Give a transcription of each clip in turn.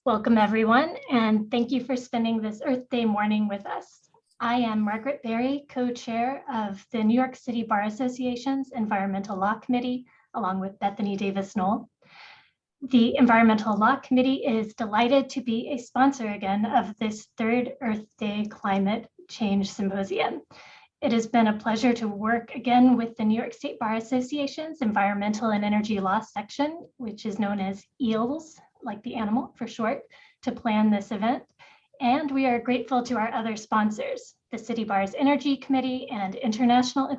Welcome everyone, and thank you for spending this Earth Day morning with us. I am Margaret Berry, co-chair of the New York City Bar Association's Environmental Law Committee, along with Bethany Davis-Knoll. The Environmental Law Committee is delighted to be a sponsor again of this third Earth Day Climate Change Symposium. It has been a pleasure to work again with the New York State Bar Association's Environmental and Energy Law section, which is known as EELS, like the animal for short, to plan this event. And we are grateful to our other sponsors, the City Bar's Energy Committee and International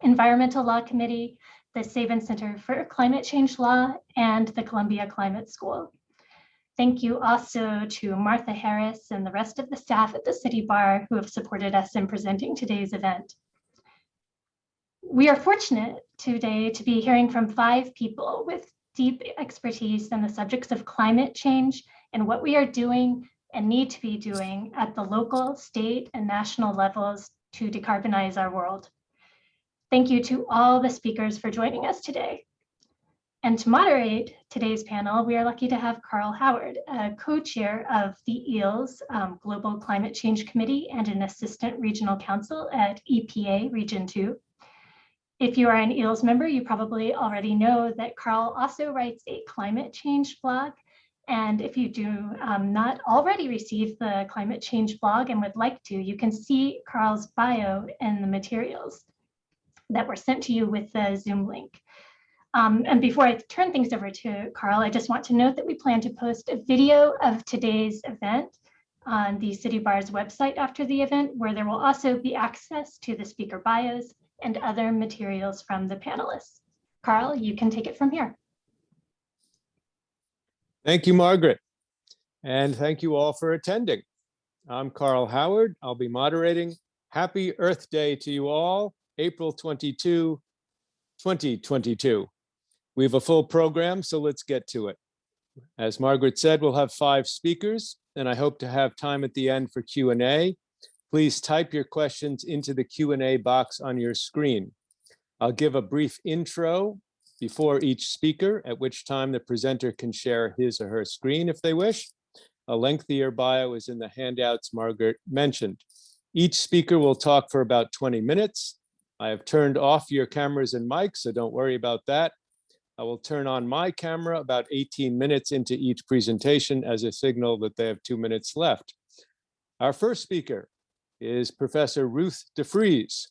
Environmental Law Committee, the Sabin Center for Climate Change Law, and the Columbia Climate School. Thank you also to Martha Harris and the rest of the staff at the City Bar who have supported us in presenting today's event. We are fortunate today to be hearing from 5 people with deep expertise in the subjects of climate change and what we are doing and need to be doing at the local, state, and national levels to decarbonize our world. Thank you to all the speakers for joining us today. And to moderate today's panel, we are lucky to have Carl Howard, a co-chair of the EELS Global Climate Change Committee and an assistant regional counsel at EPA Region 2. If you are an EELS member, you probably already know that Carl also writes a climate change blog. And if you do not already receive the climate change blog and would like to, you can see Carl's bio in the materials that were sent to you with the Zoom link. And before I turn things over to Carl, I just want to note that we plan to post a video of today's event on the City Bar's website after the event, where there will also be access to the speaker bios and other materials from the panelists. Carl, you can take it from here. Thank you, Margaret. And thank you all for attending. I'm Carl Howard. I'll be moderating. Happy Earth Day to you all, April 22, 2022. We have a full program, so let's get to it. As Margaret said, we'll have 5 speakers, and I hope to have time at the end for Q&A. Please type your questions into the Q&A box on your screen. I'll give a brief intro before each speaker, at which time the presenter can share his or her screen if they wish. A lengthier bio is in the handouts Margaret mentioned. Each speaker will talk for about 20 minutes. I have turned off your cameras and mics, so don't worry about that. I will turn on my camera about 18 minutes into each presentation as a signal that they have 2 minutes left. Our first speaker is Professor Ruth Dufrese.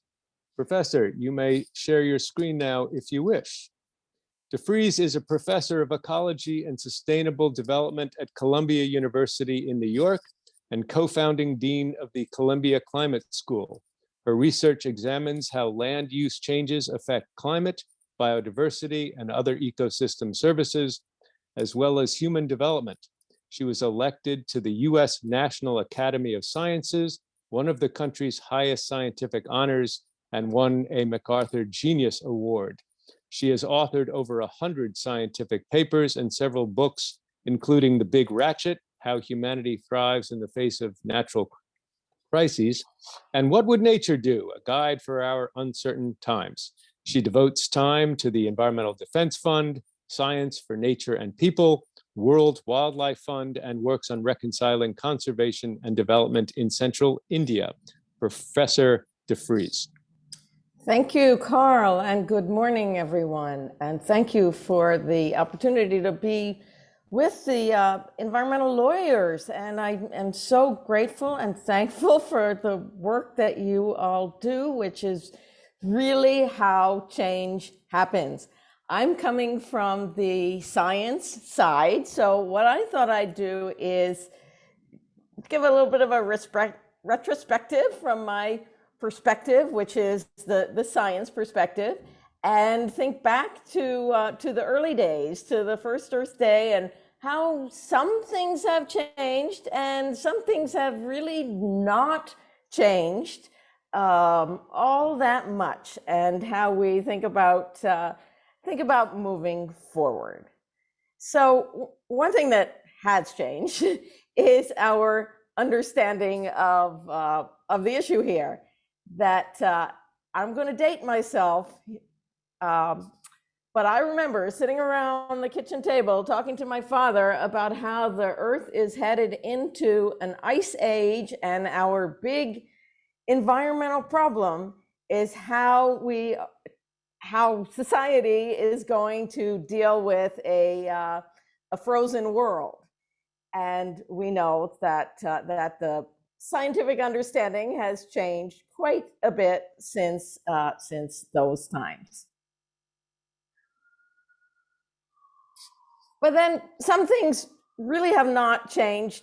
Professor, you may share your screen now if you wish. Dufrese is a professor of ecology and sustainable development at Columbia University in New York and co-founding dean of the Columbia Climate School. Her research examines how land use changes affect climate, biodiversity, and other ecosystem services, as well as human development. She was elected to the U.S. National Academy of Sciences, one of the country's highest scientific honors, and won a MacArthur Genius Award. She has authored over 100 scientific papers and several books, including The Big Ratchet, How Humanity Thrives in the Face of Natural Crises, and What Would Nature Do? A Guide for Our Uncertain Times. She devotes time to the Environmental Defense Fund, Science for Nature and People, World Wildlife Fund, and works on reconciling conservation and development in Central India. Professor Dufrese. Thank you, Carl, and good morning, everyone. And thank you for the opportunity to be with the environmental lawyers. And I am so grateful and thankful for the work that you all do, which is really how change happens. I'm coming from the science side. So what I thought I'd do is give a little bit of a retrospective from my perspective, which is the science perspective, and think back to the early days, to the first Earth Day, and how some things have changed and some things have really not changed all that much, and how we think about moving forward. So one thing that has changed is our understanding of the issue here. That I'm going to date myself. But I remember sitting around the kitchen table talking to my father about how the Earth is headed into an ice age, and our big environmental problem is how society is going to deal with a frozen world. And we know that the scientific understanding has changed quite a bit since those times. But then some things really have not changed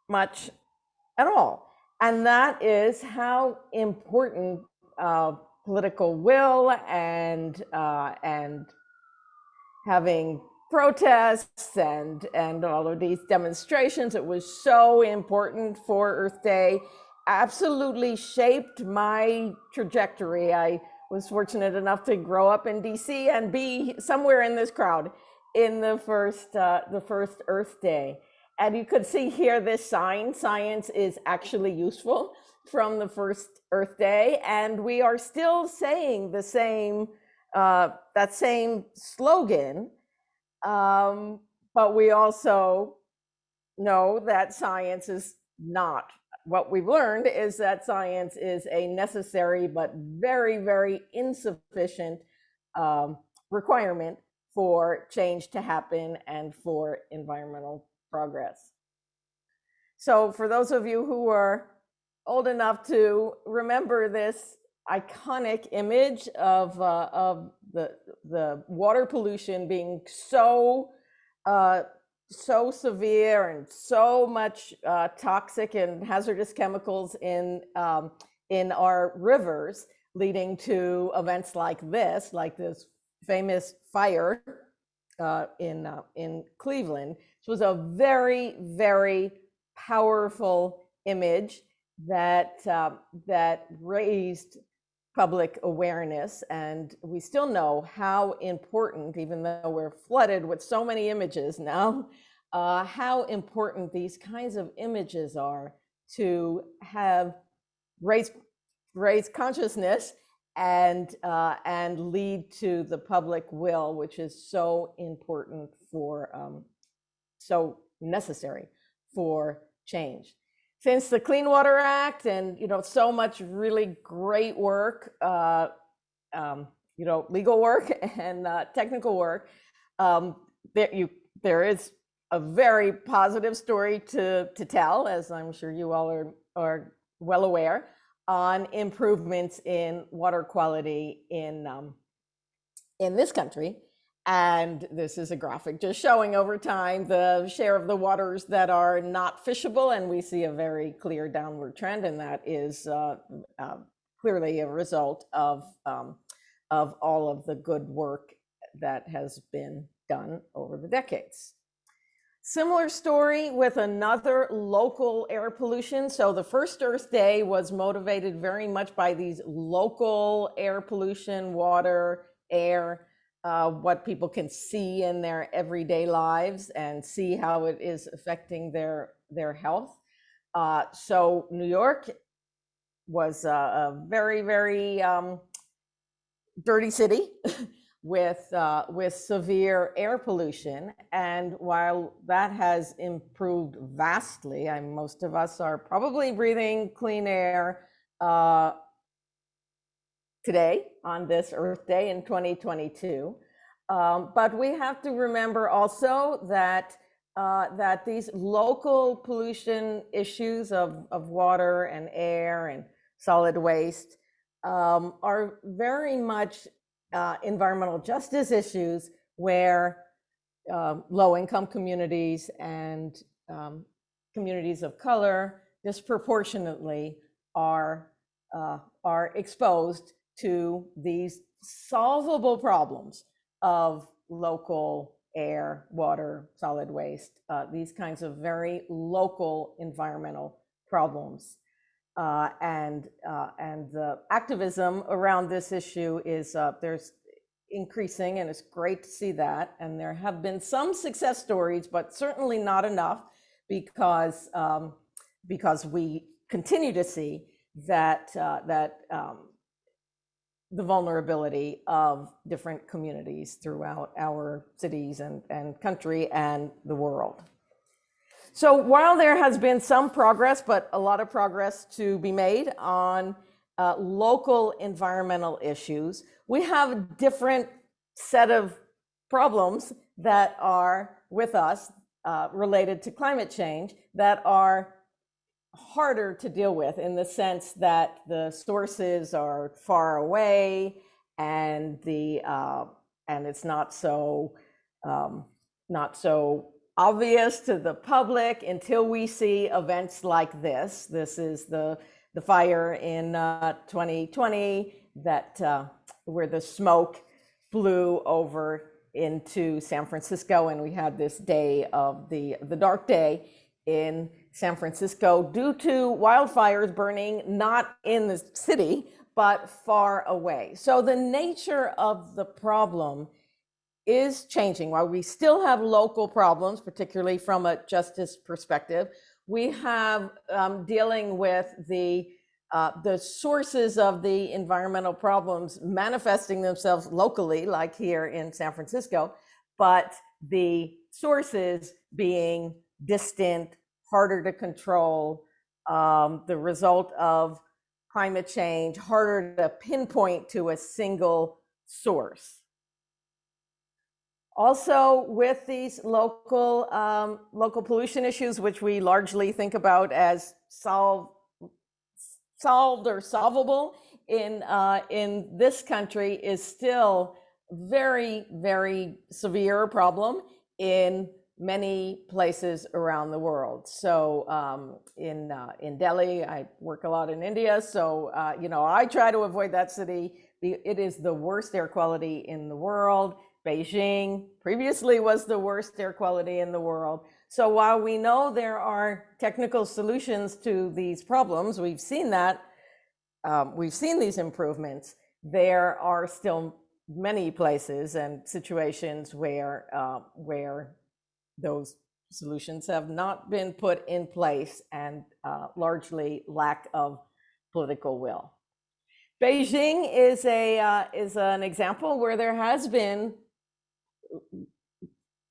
much at all. And that is how important political will and having protests and all of these demonstrations, it was so important for Earth Day, absolutely shaped my trajectory. I was fortunate enough to grow up in DC and be somewhere in this crowd in the first Earth Day. And you could see here this sign, science is actually useful, from the first Earth Day. And we are still saying the same, that same slogan. But we also know that science is not. What we've learned is that science is a necessary but very, very insufficient requirement for change to happen and for environmental progress. So for those of you who are old enough to remember this iconic image of the water pollution being so severe and so much toxic and hazardous chemicals in our rivers, leading to events like this famous fire in Cleveland. It was a very, very powerful image that raised public awareness. And we still know how important, even though we're flooded with so many images now, how important these kinds of images are to have raise consciousness and lead to the public will, which is so important for, so necessary for change. Since the Clean Water Act and so much really great work, legal work and technical work, there is a very positive story to tell, as I'm sure you all are well aware, on improvements in water quality in this country. And this is a graphic just showing over time the share of the waters that are not fishable, and we see a very clear downward trend, and that is clearly a result of all of the good work that has been done over the decades. Similar story with another local air pollution. So the first Earth Day was motivated very much by these local air pollution, water, air, what people can see in their everyday lives and see how it is affecting their health. So New York was a very, very dirty city with severe air pollution. And while that has improved vastly, most of us are probably breathing clean air today on this Earth Day in 2022. But we have to remember also that these local pollution issues of water and air and solid waste are very much environmental justice issues where low-income communities and communities of color disproportionately are exposed to these solvable problems of local air, water, solid waste, these kinds of very local environmental problems. And the activism around this issue is there's increasing, and it's great to see that. And there have been some success stories, but certainly not enough, because we continue to see that the vulnerability of different communities throughout our cities and country and the world. So while there has been some progress, but a lot of progress to be made on local environmental issues, we have a different set of problems that are with us related to climate change that are harder to deal with, in the sense that the sources are far away and it's not so obvious to the public until we see events like this. This is the fire in 2020 that where the smoke flew over into San Francisco, and we had this day of the dark day in San Francisco due to wildfires burning not in the city, but far away. So the nature of the problem is changing. While we still have local problems, particularly from a justice perspective, we have dealing with the sources of the environmental problems manifesting themselves locally, like here in San Francisco, but the sources being distant, harder to control, the result of climate change, harder to pinpoint to a single source. Also, with these local pollution issues, which we largely think about as solved or solvable in this country, is still very, very severe problem in many places around the world. So in Delhi, I work a lot in India, so I try to avoid that city. It is the worst air quality in the world. Beijing previously was the worst air quality in the world. So while we know there are technical solutions to these problems, we've seen that, we've seen these improvements, there are still many places and situations where those solutions have not been put in place, and largely lack of political will. Beijing is an example where there has been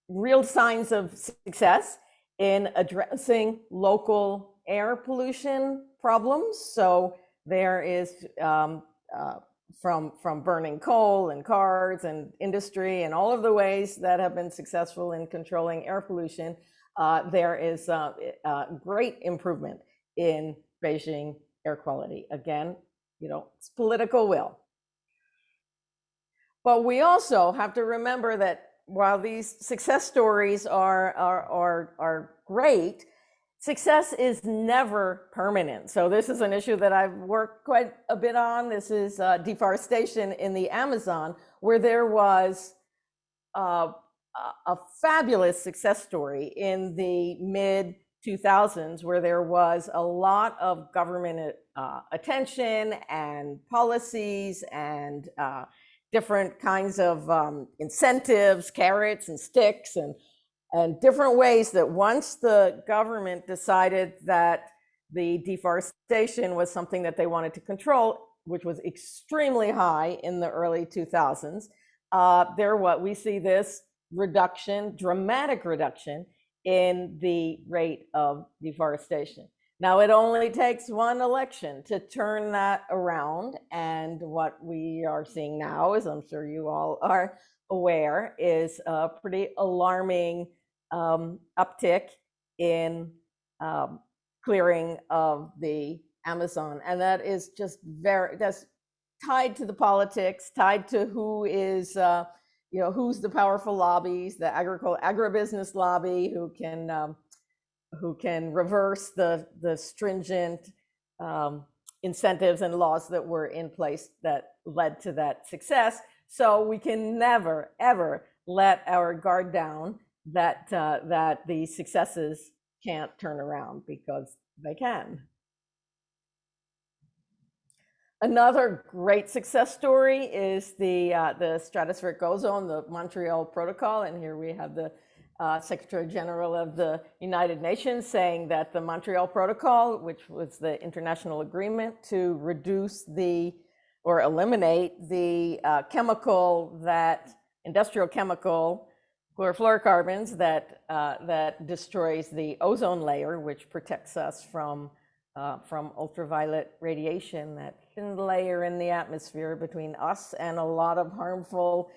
real signs of success in addressing local air pollution problems. So there is from burning coal and cars and industry and all of the ways that have been successful in controlling air pollution, there is great improvement in Beijing air quality. Again, it's political will. But we also have to remember that while these success stories are great, success is never permanent. So this is an issue that I've worked quite a bit on. This is deforestation in the Amazon, where there was a fabulous success story in the mid-2000s, where there was a lot of government attention and policies and different kinds of incentives, carrots and sticks, and different ways that once the government decided that the deforestation was something that they wanted to control, which was extremely high in the early 2000s, we see this reduction, dramatic reduction in the rate of deforestation. Now, it only takes one election to turn that around, and what we are seeing now, as I'm sure you all are aware, is a pretty alarming uptick in clearing of the Amazon. And that is just that's tied to the politics, tied to who is, who's the powerful lobbies, the agribusiness lobby, who can reverse the stringent incentives and laws that were in place that led to that success. So we can never, ever let our guard down that the successes can't turn around, because they can. Another great success story is the stratospheric ozone, the Montreal Protocol. And here we have the Secretary General of the United Nations saying that the Montreal Protocol, which was the international agreement to reduce or eliminate the industrial chemical chlorofluorocarbons that destroys the ozone layer, which protects us from ultraviolet radiation, that thin layer in the atmosphere between us and a lot of harmful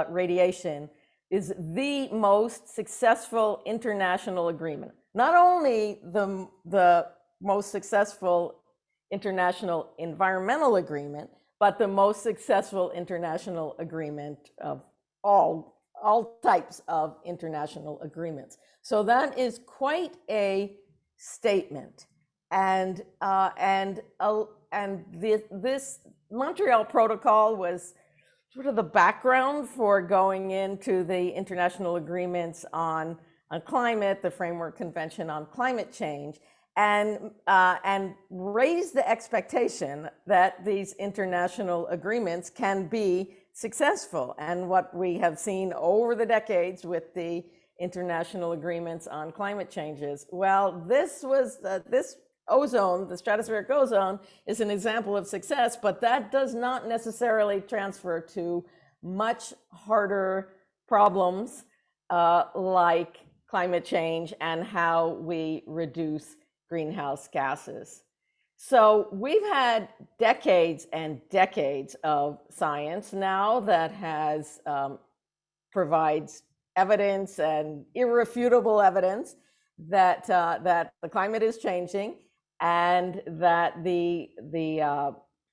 radiation, is the most successful international agreement. Not only the most successful international environmental agreement, but the most successful international agreement of all types of international agreements. So that is quite a statement. And this Montreal Protocol was sort of the background for going into the international agreements on climate, the Framework Convention on Climate Change, and raise the expectation that these international agreements can be successful. And what we have seen over the decades with the international agreements on climate changes, well, this ozone, the stratospheric ozone, is an example of success, but that does not necessarily transfer to much harder problems like climate change and how we reduce greenhouse gases. So we've had decades and decades of science now that has provides evidence and irrefutable evidence that the climate is changing, and that the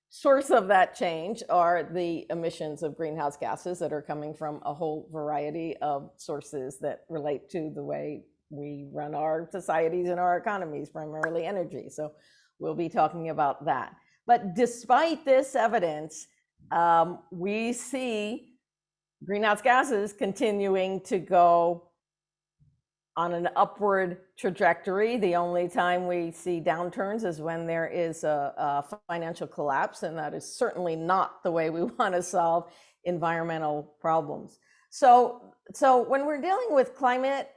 source of that change are the emissions of greenhouse gases that are coming from a whole variety of sources that relate to the way we run our societies and our economies, primarily energy. So we'll be talking about that. But despite this evidence, we see greenhouse gases continuing to go on an upward trajectory. The only time we see downturns is when there is a financial collapse, and that is certainly not the way we want to solve environmental problems. So when we're dealing with climate,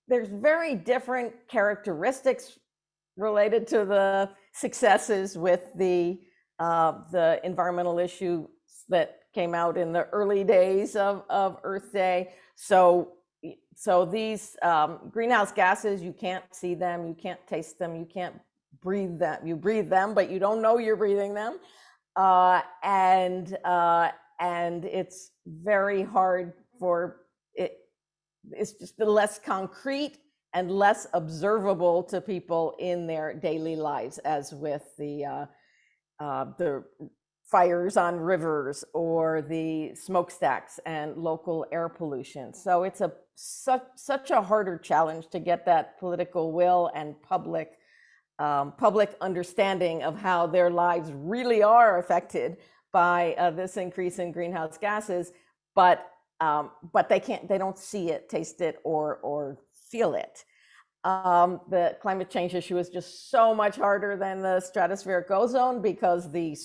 there's very different characteristics related to the successes with the environmental issues that came out in the early days of Earth Day. So these greenhouse gases, you can't see them, you can't taste them, you can't breathe them. You breathe them, but you don't know you're breathing them. And it's very hard for it. It's just less concrete and less observable to people in their daily lives, as with the fires on rivers or the smokestacks and local air pollution. So it's such a harder challenge to get that political will and public understanding of how their lives really are affected by this increase in greenhouse gases, but they don't see it, taste it, or feel it. The climate change issue is just so much harder than the stratospheric ozone, because the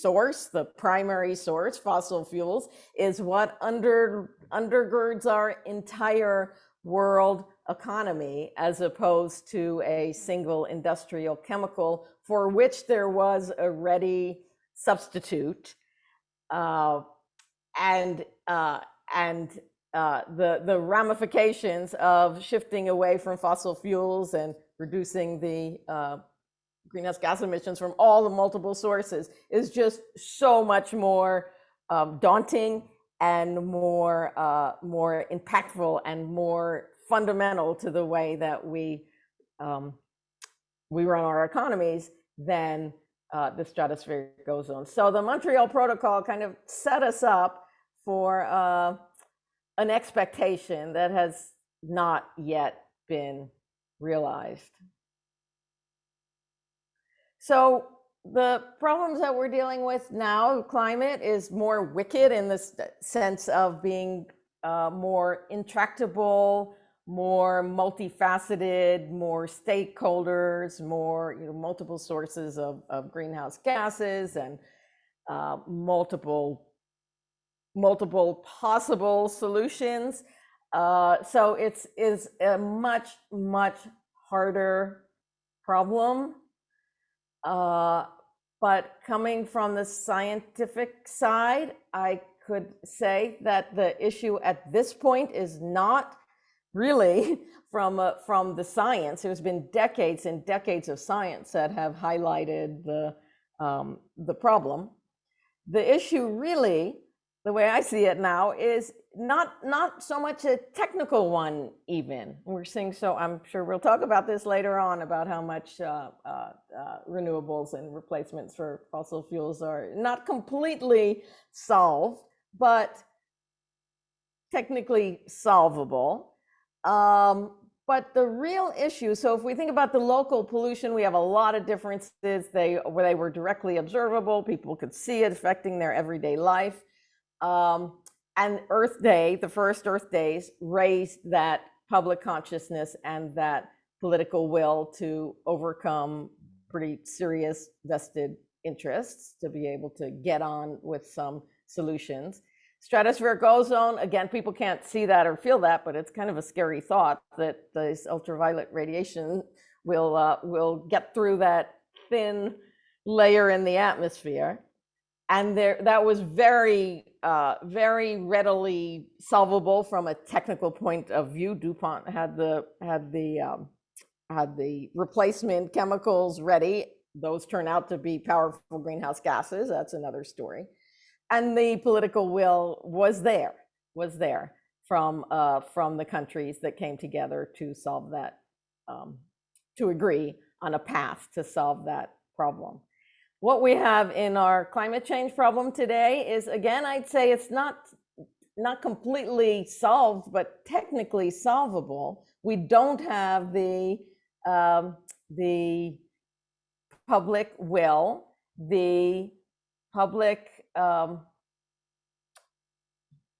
primary source, fossil fuels, is what undergirds our entire world economy, as opposed to a single industrial chemical for which there was a ready substitute. The ramifications of shifting away from fossil fuels and reducing the greenhouse gas emissions from all the multiple sources is just so much more daunting and more impactful and more fundamental to the way that we run our economies than the stratospheric ozone. So the Montreal Protocol kind of set us up for an expectation that has not yet been realized. So the problems that we're dealing with now, climate, is more wicked in the sense of being more intractable, more multifaceted, more stakeholders, more multiple sources of greenhouse gases, and multiple possible solutions. So it's a much harder problem. But coming from the scientific side, I could say that the issue at this point is not really from the science. There's been decades and decades of science that have highlighted the problem. The issue really, the way I see it now, is not so much a technical one even. We're seeing, so I'm sure we'll talk about this later on, about how much renewables and replacements for fossil fuels are not completely solved, but technically solvable. But the real issue, so if we think about the local pollution, we have a lot of differences. They were directly observable. People could see it affecting their everyday life. And Earth Day, the first Earth Days, raised that public consciousness and that political will to overcome pretty serious vested interests to be able to get on with some solutions. Stratospheric ozone, again, people can't see that or feel that, but it's kind of a scary thought that this ultraviolet radiation will get through that thin layer in the atmosphere. And that was very readily solvable from a technical point of view. DuPont had the replacement chemicals ready. Those turn out to be powerful greenhouse gases. That's another story. And the political will was there from the countries that came together to solve that, to agree on a path to solve that problem. What we have in our climate change problem today is, again, I'd say it's not completely solved, but technically solvable. We don't have the public will, the public,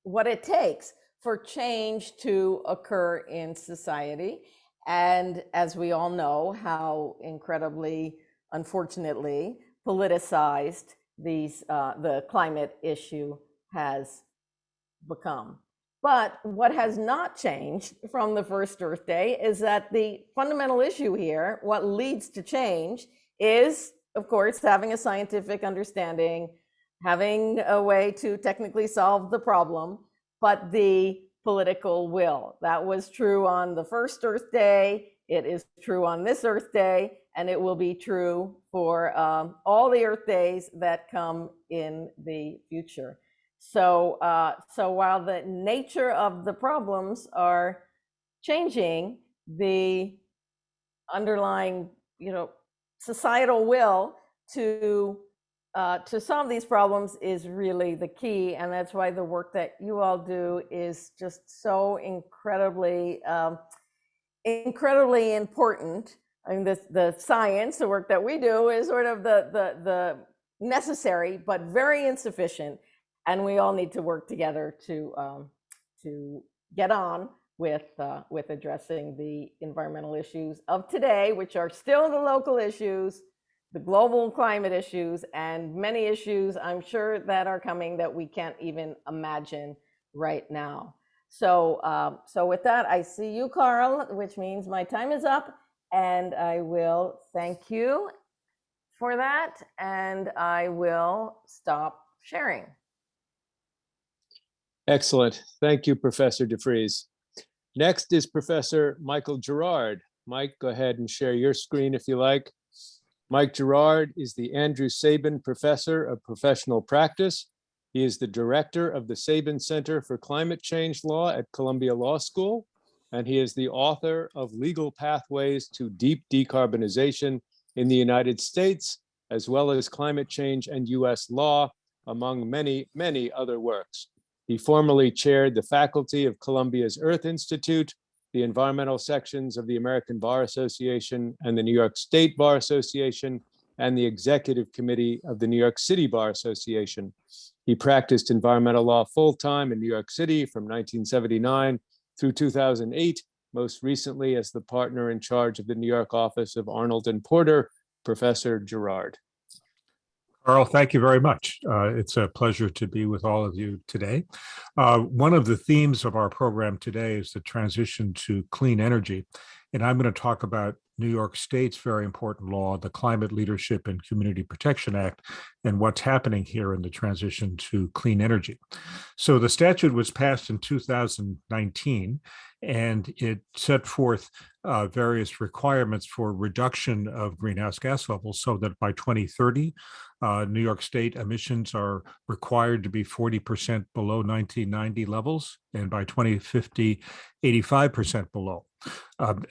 what it takes for change to occur in society. And as we all know, how incredibly, unfortunately, politicized the climate issue has become. But what has not changed from the first Earth Day is that the fundamental issue here, what leads to change, is, of course, having a scientific understanding, having a way to technically solve the problem, but the political will. That was true on the first Earth Day. It is true on this Earth Day, and it will be true for all the Earth Days that come in the future. So while the nature of the problems are changing, the underlying, societal will to solve these problems is really the key. And that's why the work that you all do is just so incredibly important. I mean, the science, the work that we do, is sort of the necessary but very insufficient, and we all need to work together to get on with addressing the environmental issues of today, which are still the local issues, the global climate issues, and many issues I'm sure that are coming that we can't even imagine right now. So with that, I see you, Carl, which means my time is up, and I will thank you for that, and I will stop sharing. Excellent. Thank you, Professor Dufrese. Next is Professor Michael Gerrard. Mike, go ahead and share your screen if you like. Mike Gerrard is the Andrew Sabin Professor of Professional Practice. He is the director of the Sabin Center for Climate Change Law at Columbia Law School, and he is the author of Legal Pathways to Deep Decarbonization in the United States, as well as Climate Change and U.S. Law, among many, many other works. He formerly chaired the faculty of Columbia's Earth Institute, the environmental sections of the American Bar Association and the New York State Bar Association, and the executive committee of the New York City Bar Association. He practiced environmental law full-time in New York City from 1979 through 2008, most recently as the partner in charge of the New York office of Arnold and Porter, Professor Gerard. Carl, thank you very much. It's a pleasure to be with all of you today. One of the themes of our program today is the transition to clean energy. And I'm going to talk about New York State's very important law, the Climate Leadership and Community Protection Act, and what's happening here in the transition to clean energy. So the statute was passed in 2019, and it set forth various requirements for reduction of greenhouse gas levels so that by 2030, New York State emissions are required to be 40% below 1990 levels, and by 2050, 85% below.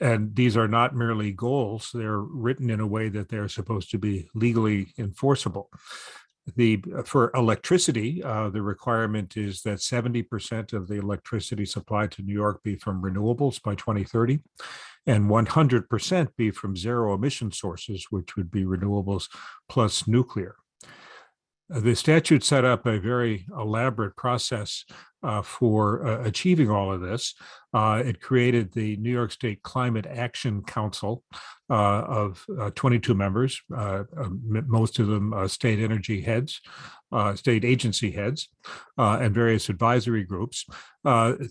And these are not merely goals, they're written in a way that they're supposed to be legally enforceable. For electricity, the requirement is that 70% of the electricity supplied to New York be from renewables by 2030, and 100% be from zero emission sources, which would be renewables plus nuclear. The statute set up a very elaborate process for achieving all of this. It created the New York State Climate Action Council of 22 members, most of them state energy heads, state agency heads, and various advisory groups.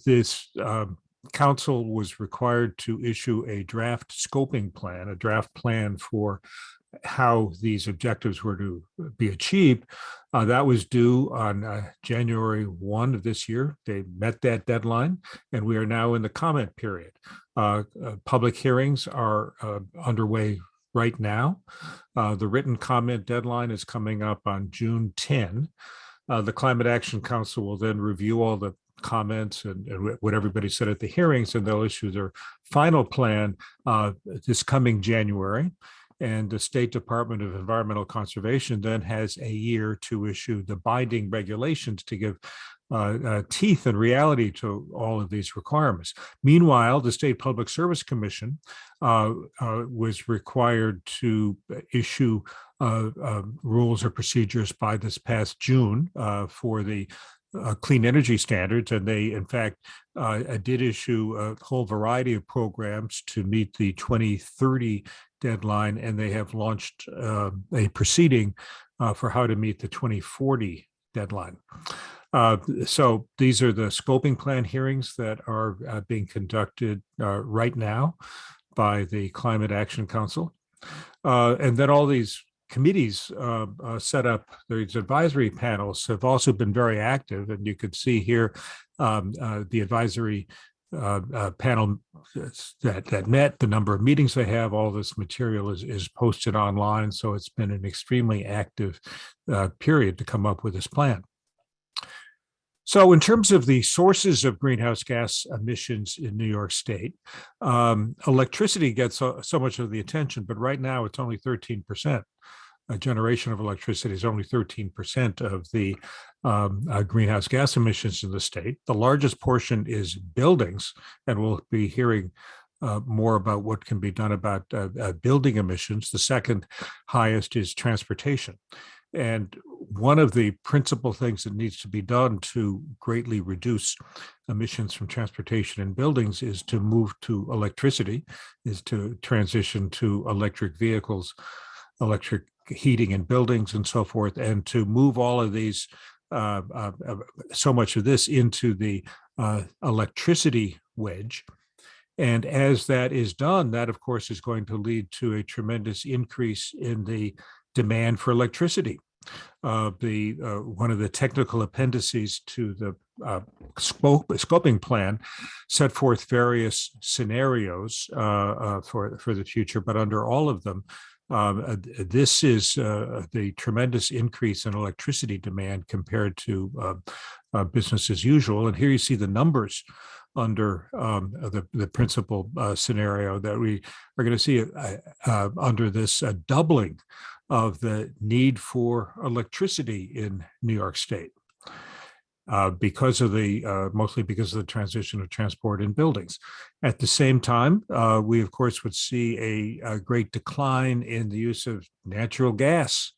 This council was required to issue a draft scoping plan, a draft plan for how these objectives were to be achieved. That was due on January 1 of this year. They met that deadline, and we are now in the comment period. Public hearings are underway right now. The written comment deadline is coming up on June 10. The Climate Action Council will then review all the comments and what everybody said at the hearings, and they'll issue their final plan this coming January. And the State Department of Environmental Conservation then has a year to issue the binding regulations to give teeth and reality to all of these requirements. Meanwhile, the State Public Service Commission was required to issue rules or procedures by this past June for the clean energy standards, and they in fact did issue a whole variety of programs to meet the 2030 deadline, and they have launched a proceeding for how to meet the 2040 deadline. So these are the scoping plan hearings that are being conducted right now by the Climate Action Council. And then all these committees set up, these advisory panels have also been very active, and you can see here the advisory panel that met, the number of meetings they have. All this material is posted online, so it's been an extremely active period to come up with this plan. So in terms of the sources of greenhouse gas emissions in New York State, electricity gets so much of the attention, but right now it's only 13%. A generation of electricity is only 13% of the greenhouse gas emissions in the state. The largest portion is buildings, and we'll be hearing more about what can be done about building emissions. The second highest is transportation. And one of the principal things that needs to be done to greatly reduce emissions from transportation and buildings is to move to electricity, is to transition to electric vehicles, electric heating in buildings and so forth, and to move all of these, so much of this into the electricity wedge. And as that is done, that of course is going to lead to a tremendous increase in the demand for electricity. One of the technical appendices to the scoping plan set forth various scenarios for the future, but under all of them, this is the tremendous increase in electricity demand compared to business as usual. And here you see the numbers under the principal scenario that we are going to see under this doubling of the need for electricity in New York State because of mostly because of the transition of transport and buildings. At the same time, we of course would see a great decline in the use of natural gas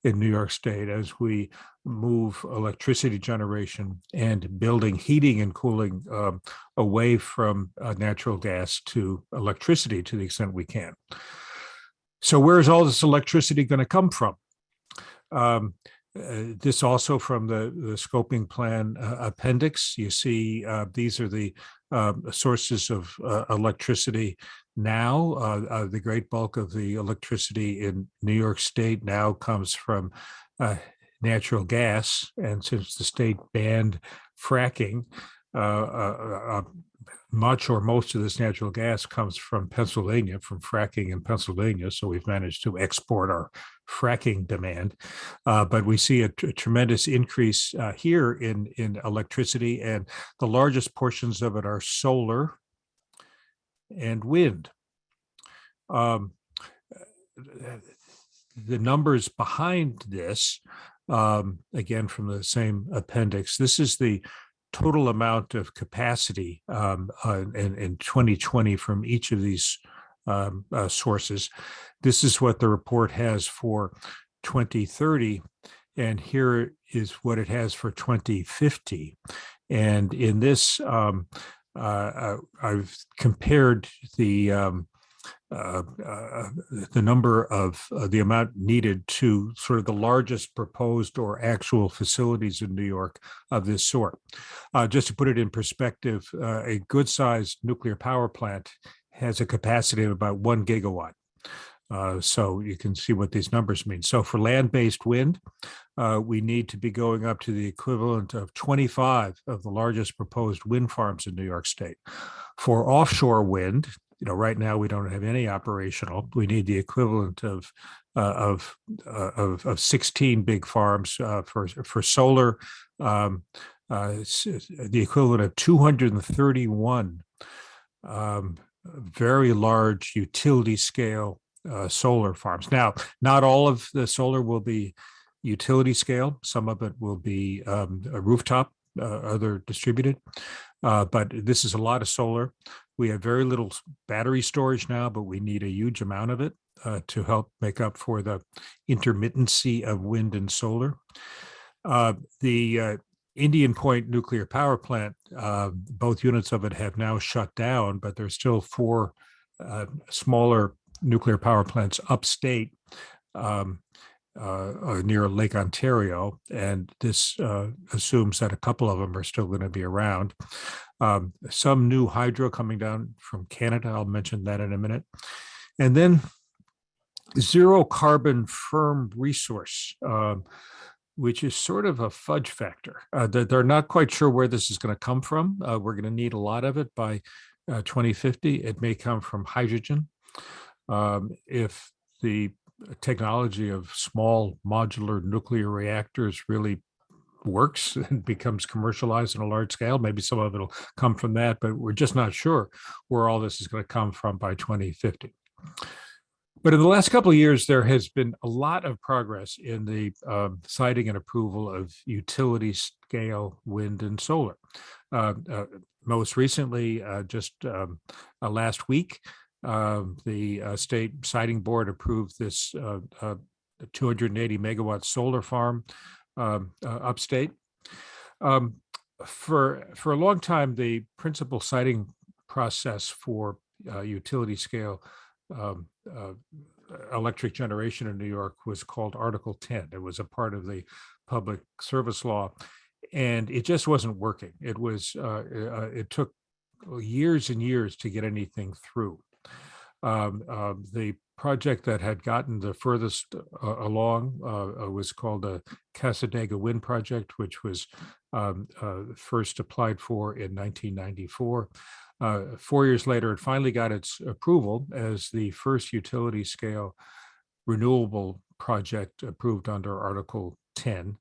in New York State as we move electricity generation and building heating and cooling away from natural gas to electricity to the extent we can. So where is all this electricity going to come from? This also from the scoping plan appendix. You see these are the sources of electricity now. The great bulk of the electricity in New York State now comes from natural gas. And since the state banned fracking, much or most of this natural gas comes from Pennsylvania, from fracking in Pennsylvania. So we've managed to export our fracking demand. But we see a tremendous increase here in electricity, and the largest portions of it are solar and wind. The numbers behind this, again, from the same appendix, this is the total amount of capacity in 2020 from each of these sources. This is what the report has for 2030, and here is what it has for 2050. And in this, I've compared the number of the amount needed to sort of the largest proposed or actual facilities in New York of this sort. Just to put it in perspective, a good-sized nuclear power plant has a capacity of about 1 gigawatt. So you can see what these numbers mean. So for land-based wind, we need to be going up to the equivalent of 25 of the largest proposed wind farms in New York State. For offshore wind, right now we don't have any operational. We need the equivalent of 16 big farms for solar, the equivalent of 231 very large utility scale solar farms. Now, not all of the solar will be utility scale. Some of it will be a rooftop, other distributed. But this is a lot of solar. We have very little battery storage now, but we need a huge amount of it to help make up for the intermittency of wind and solar. The Indian Point nuclear power plant, both units of it have now shut down, but there's still 4 smaller nuclear power plants upstate near Lake Ontario, and this assumes that a couple of them are still going to be around. Some new hydro coming down from Canada, I'll mention that in a minute. And then zero carbon firm resource, which is sort of a fudge factor. They're not quite sure where this is going to come from. We're going to need a lot of it by 2050. It may come from hydrogen. If the technology of small modular nuclear reactors really works and becomes commercialized on a large scale, maybe some of it will come from that, but we're just not sure where all this is going to come from by 2050. But in the last couple of years, there has been a lot of progress in the siting and approval of utility scale wind and solar. Most recently, just last week, the state siting board approved this 280 megawatt solar farm upstate. For a long time, the principal siting process for utility scale electric generation in New York was called Article 10. It was a part of the public service law, and it just wasn't working. It took years and years to get anything through. The project that had gotten the furthest along was called the Cassadaga Wind Project, which was first applied for in 1994. 4 years later, it finally got its approval as the first utility scale renewable project approved under Article 10.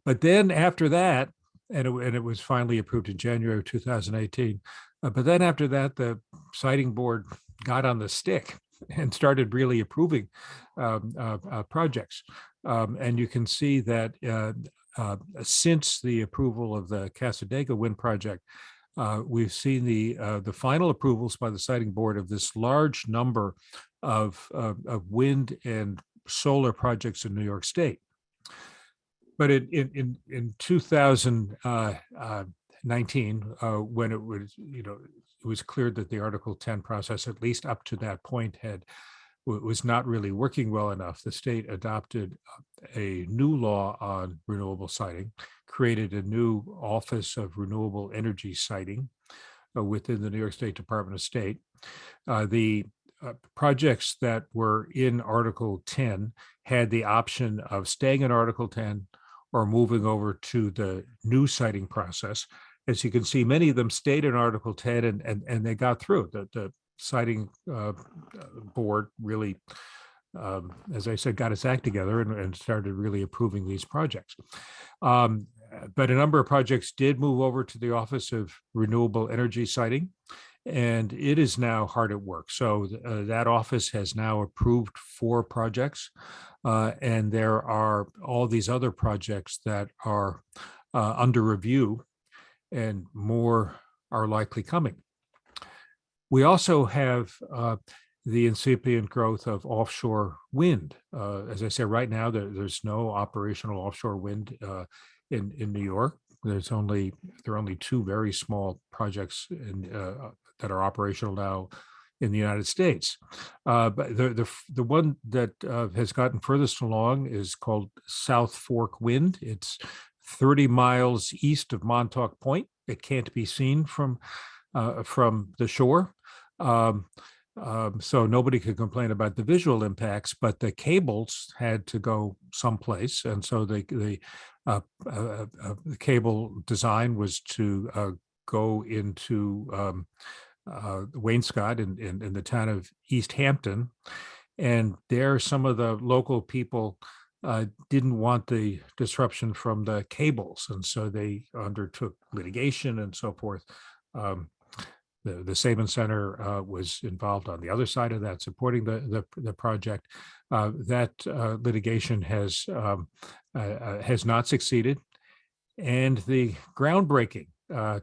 But then after that, and it was finally approved in January of 2018, but then after that, the siting board got on the stick and started really approving projects. And you can see that since the approval of the Cassadaga Wind Project, we've seen the final approvals by the siting board of this large number of wind and solar projects in New York State. But in 2019, when it was, it was clear that the Article 10 process, at least up to that point, had was not really working well enough, the state adopted a new law on renewable siting, created a new Office of Renewable Energy Siting within the New York State Department of State. The projects that were in Article 10 had the option of staying in Article 10 or moving over to the new siting process. As you can see, many of them stayed in Article 10 and they got through. The siting board really, as I said, got its act together and started really approving these projects. But a number of projects did move over to the Office of Renewable Energy Siting, and it is now hard at work. So that office has now approved 4 projects, and there are all these other projects that are under review, and more are likely coming. We also have the incipient growth of offshore wind. As I say, right now, there's no operational offshore wind in New York. There are only 2 very small projects that are operational now in the United States. But the one that has gotten furthest along is called South Fork Wind. It's 30 miles east of Montauk Point. It can't be seen from the shore. So nobody could complain about the visual impacts, but the cables had to go someplace. And so the cable design was to go into Wainscott in the town of East Hampton. And there, some of the local people didn't want the disruption from the cables. And so they undertook litigation and so forth. The Sabin Center was involved on the other side of that, supporting the project. That litigation has not succeeded, and the groundbreaking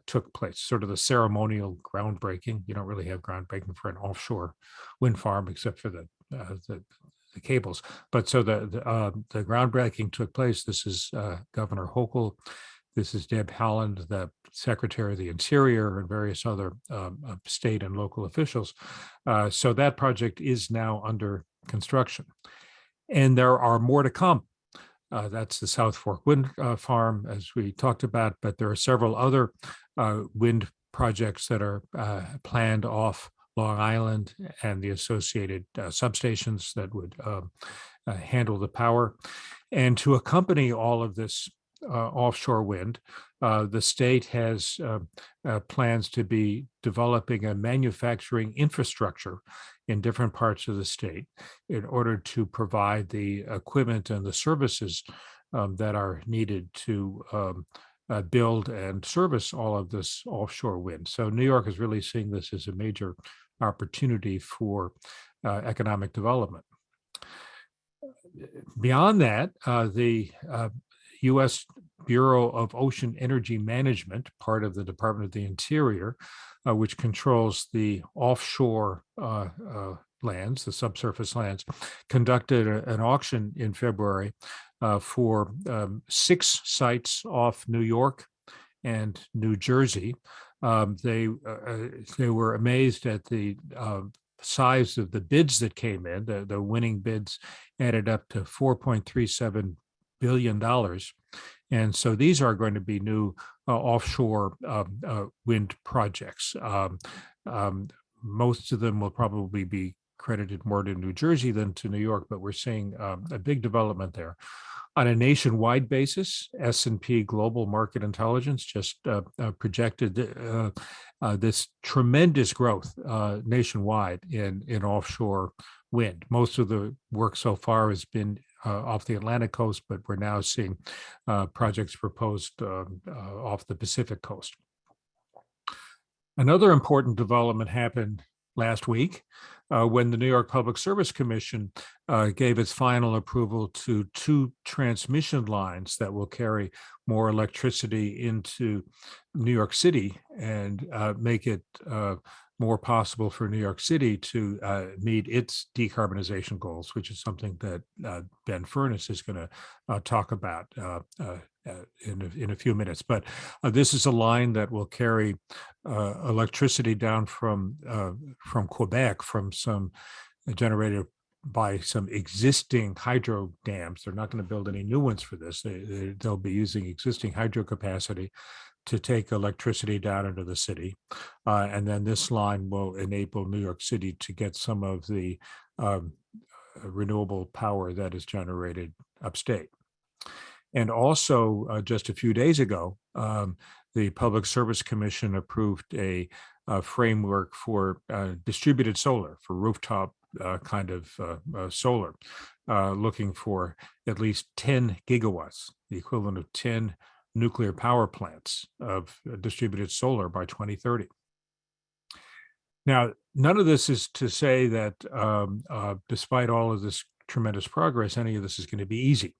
took place, sort of the ceremonial groundbreaking. You don't really have groundbreaking for an offshore wind farm except for the cables. But so the groundbreaking took place. This is Governor Hochul. This is Deb Haaland, the Secretary of the Interior, and various other state and local officials. So that project is now under construction. And there are more to come. That's the South Fork Wind Farm, as we talked about, but there are several other wind projects that are planned off Long Island and the associated substations that would handle the power. And to accompany all of this offshore wind, the state has plans to be developing a manufacturing infrastructure in different parts of the state in order to provide the equipment and the services that are needed to build and service all of this offshore wind. So New York is really seeing this as a major opportunity for economic development. Beyond that, the U.S. Bureau of Ocean Energy Management, part of the Department of the Interior, which controls the offshore lands, the subsurface lands, conducted an auction in February for 6 sites off New York and New Jersey. They were amazed at the size of the bids that came in. The winning bids added up to $4.37 billion. And so these are going to be new offshore wind projects. Most of them will probably be credited more to New Jersey than to New York, but we're seeing a big development there. On a nationwide basis, S&P Global Market Intelligence just projected this tremendous growth nationwide in offshore wind. Most of the work so far has been off the Atlantic coast, but we're now seeing projects proposed off the Pacific coast. Another important development happened last week when the New York Public Service Commission gave its final approval to 2 transmission lines that will carry more electricity into New York City and make it more possible for New York City to meet its decarbonization goals, which is something that Ben Furnas is going to talk about in a few minutes. But this is a line that will carry electricity down from Quebec, from some generated by some existing hydro dams. They're not going to build any new ones for this. They'll be using existing hydro capacity to take electricity down into the city. And then this line will enable New York City to get some of the renewable power that is generated upstate. And also, just a few days ago, the Public Service Commission approved a framework for distributed solar, for rooftop kind of solar, looking for at least 10 gigawatts, the equivalent of 10 nuclear power plants of distributed solar by 2030. Now, none of this is to say that despite all of this tremendous progress, any of this is going to be easy.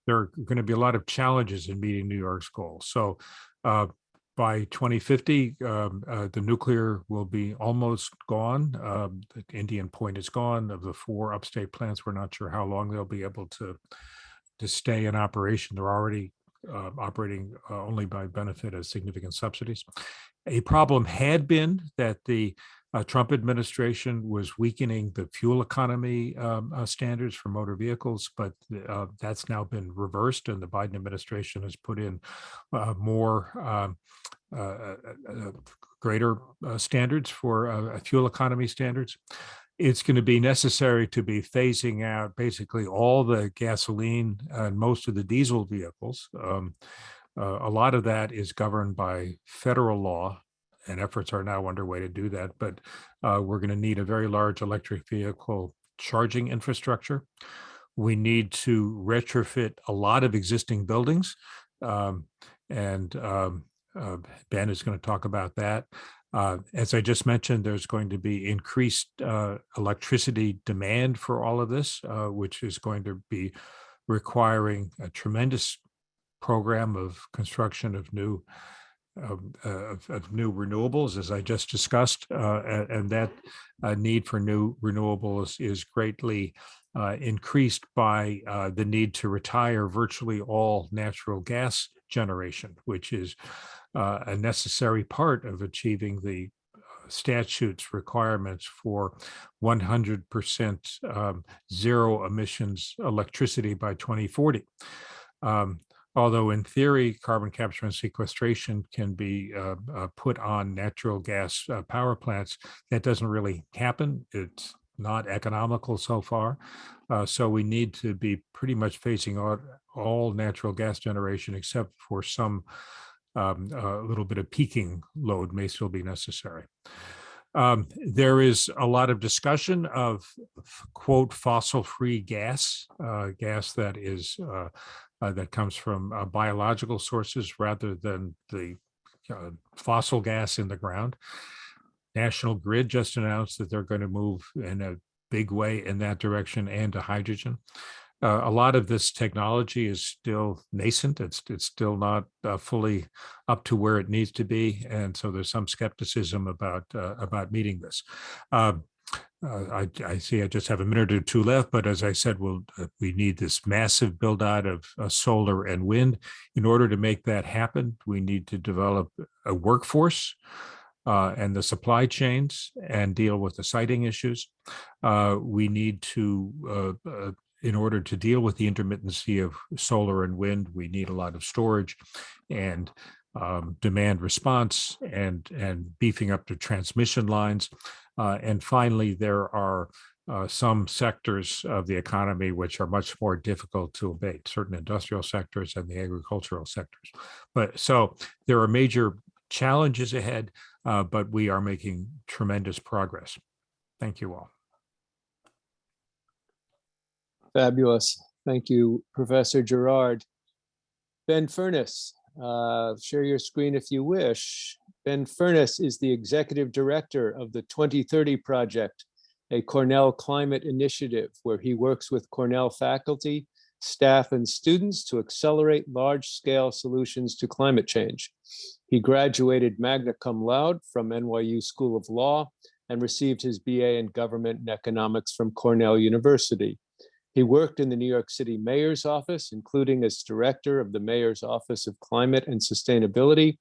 There are going to be a lot of challenges in meeting New York's goals. So by 2050, the nuclear will be almost gone. The Indian Point is gone. Of the 4 upstate plants, we're not sure how long they'll be able to stay in operation. They're already operating only by benefit of significant subsidies. A problem had been that the Trump administration was weakening the fuel economy standards for motor vehicles, but that's now been reversed, and the Biden administration has put in more greater standards for fuel economy standards. It's going to be necessary to be phasing out basically all the gasoline and most of the diesel vehicles. A lot of that is governed by federal law, and efforts are now underway to do that. But we're going to need a very large electric vehicle charging infrastructure. We need to retrofit a lot of existing buildings, and Ben is going to talk about that. As I just mentioned, there's going to be increased electricity demand for all of this, which is going to be requiring a tremendous program of construction of new renewables, as I just discussed, and that need for new renewables is greatly increased by the need to retire virtually all natural gas generation, which is a necessary part of achieving the statute's requirements for 100% zero emissions electricity by 2040. Although in theory, carbon capture and sequestration can be put on natural gas power plants, that doesn't really happen. It's not economical so far. So we need to be pretty much phasing out all natural gas generation, except for some a little bit of peaking load may still be necessary. There is a lot of discussion of, quote, fossil-free gas, gas that is that comes from biological sources rather than the fossil gas in the ground. National Grid just announced that they're going to move in a big way in that direction, and to hydrogen. A lot of this technology is still nascent. It's still not fully up to where it needs to be, and so there's some skepticism about meeting this. I see I just have a minute or two left, but as I said, we need this massive build out of solar and wind. In order to make that happen, we need to develop a workforce and the supply chains and deal with the siting issues. We need to, in order to deal with the intermittency of solar and wind, we need a lot of storage and demand response and beefing up the transmission lines. And finally, there are some sectors of the economy which are much more difficult to abate, certain industrial sectors and the agricultural sectors. But so there are major challenges ahead, but we are making tremendous progress. Thank you all. Fabulous. Thank you, Professor Gerard. Ben Furnas, share your screen if you wish. Ben Furnas is the Executive Director of the 2030 Project, a Cornell climate initiative where he works with Cornell faculty, staff, and students to accelerate large-scale solutions to climate change. He graduated magna cum laude from NYU School of Law and received his BA in Government and Economics from Cornell University. He worked in the New York City Mayor's Office, including as Director of the Mayor's Office of Climate and Sustainability,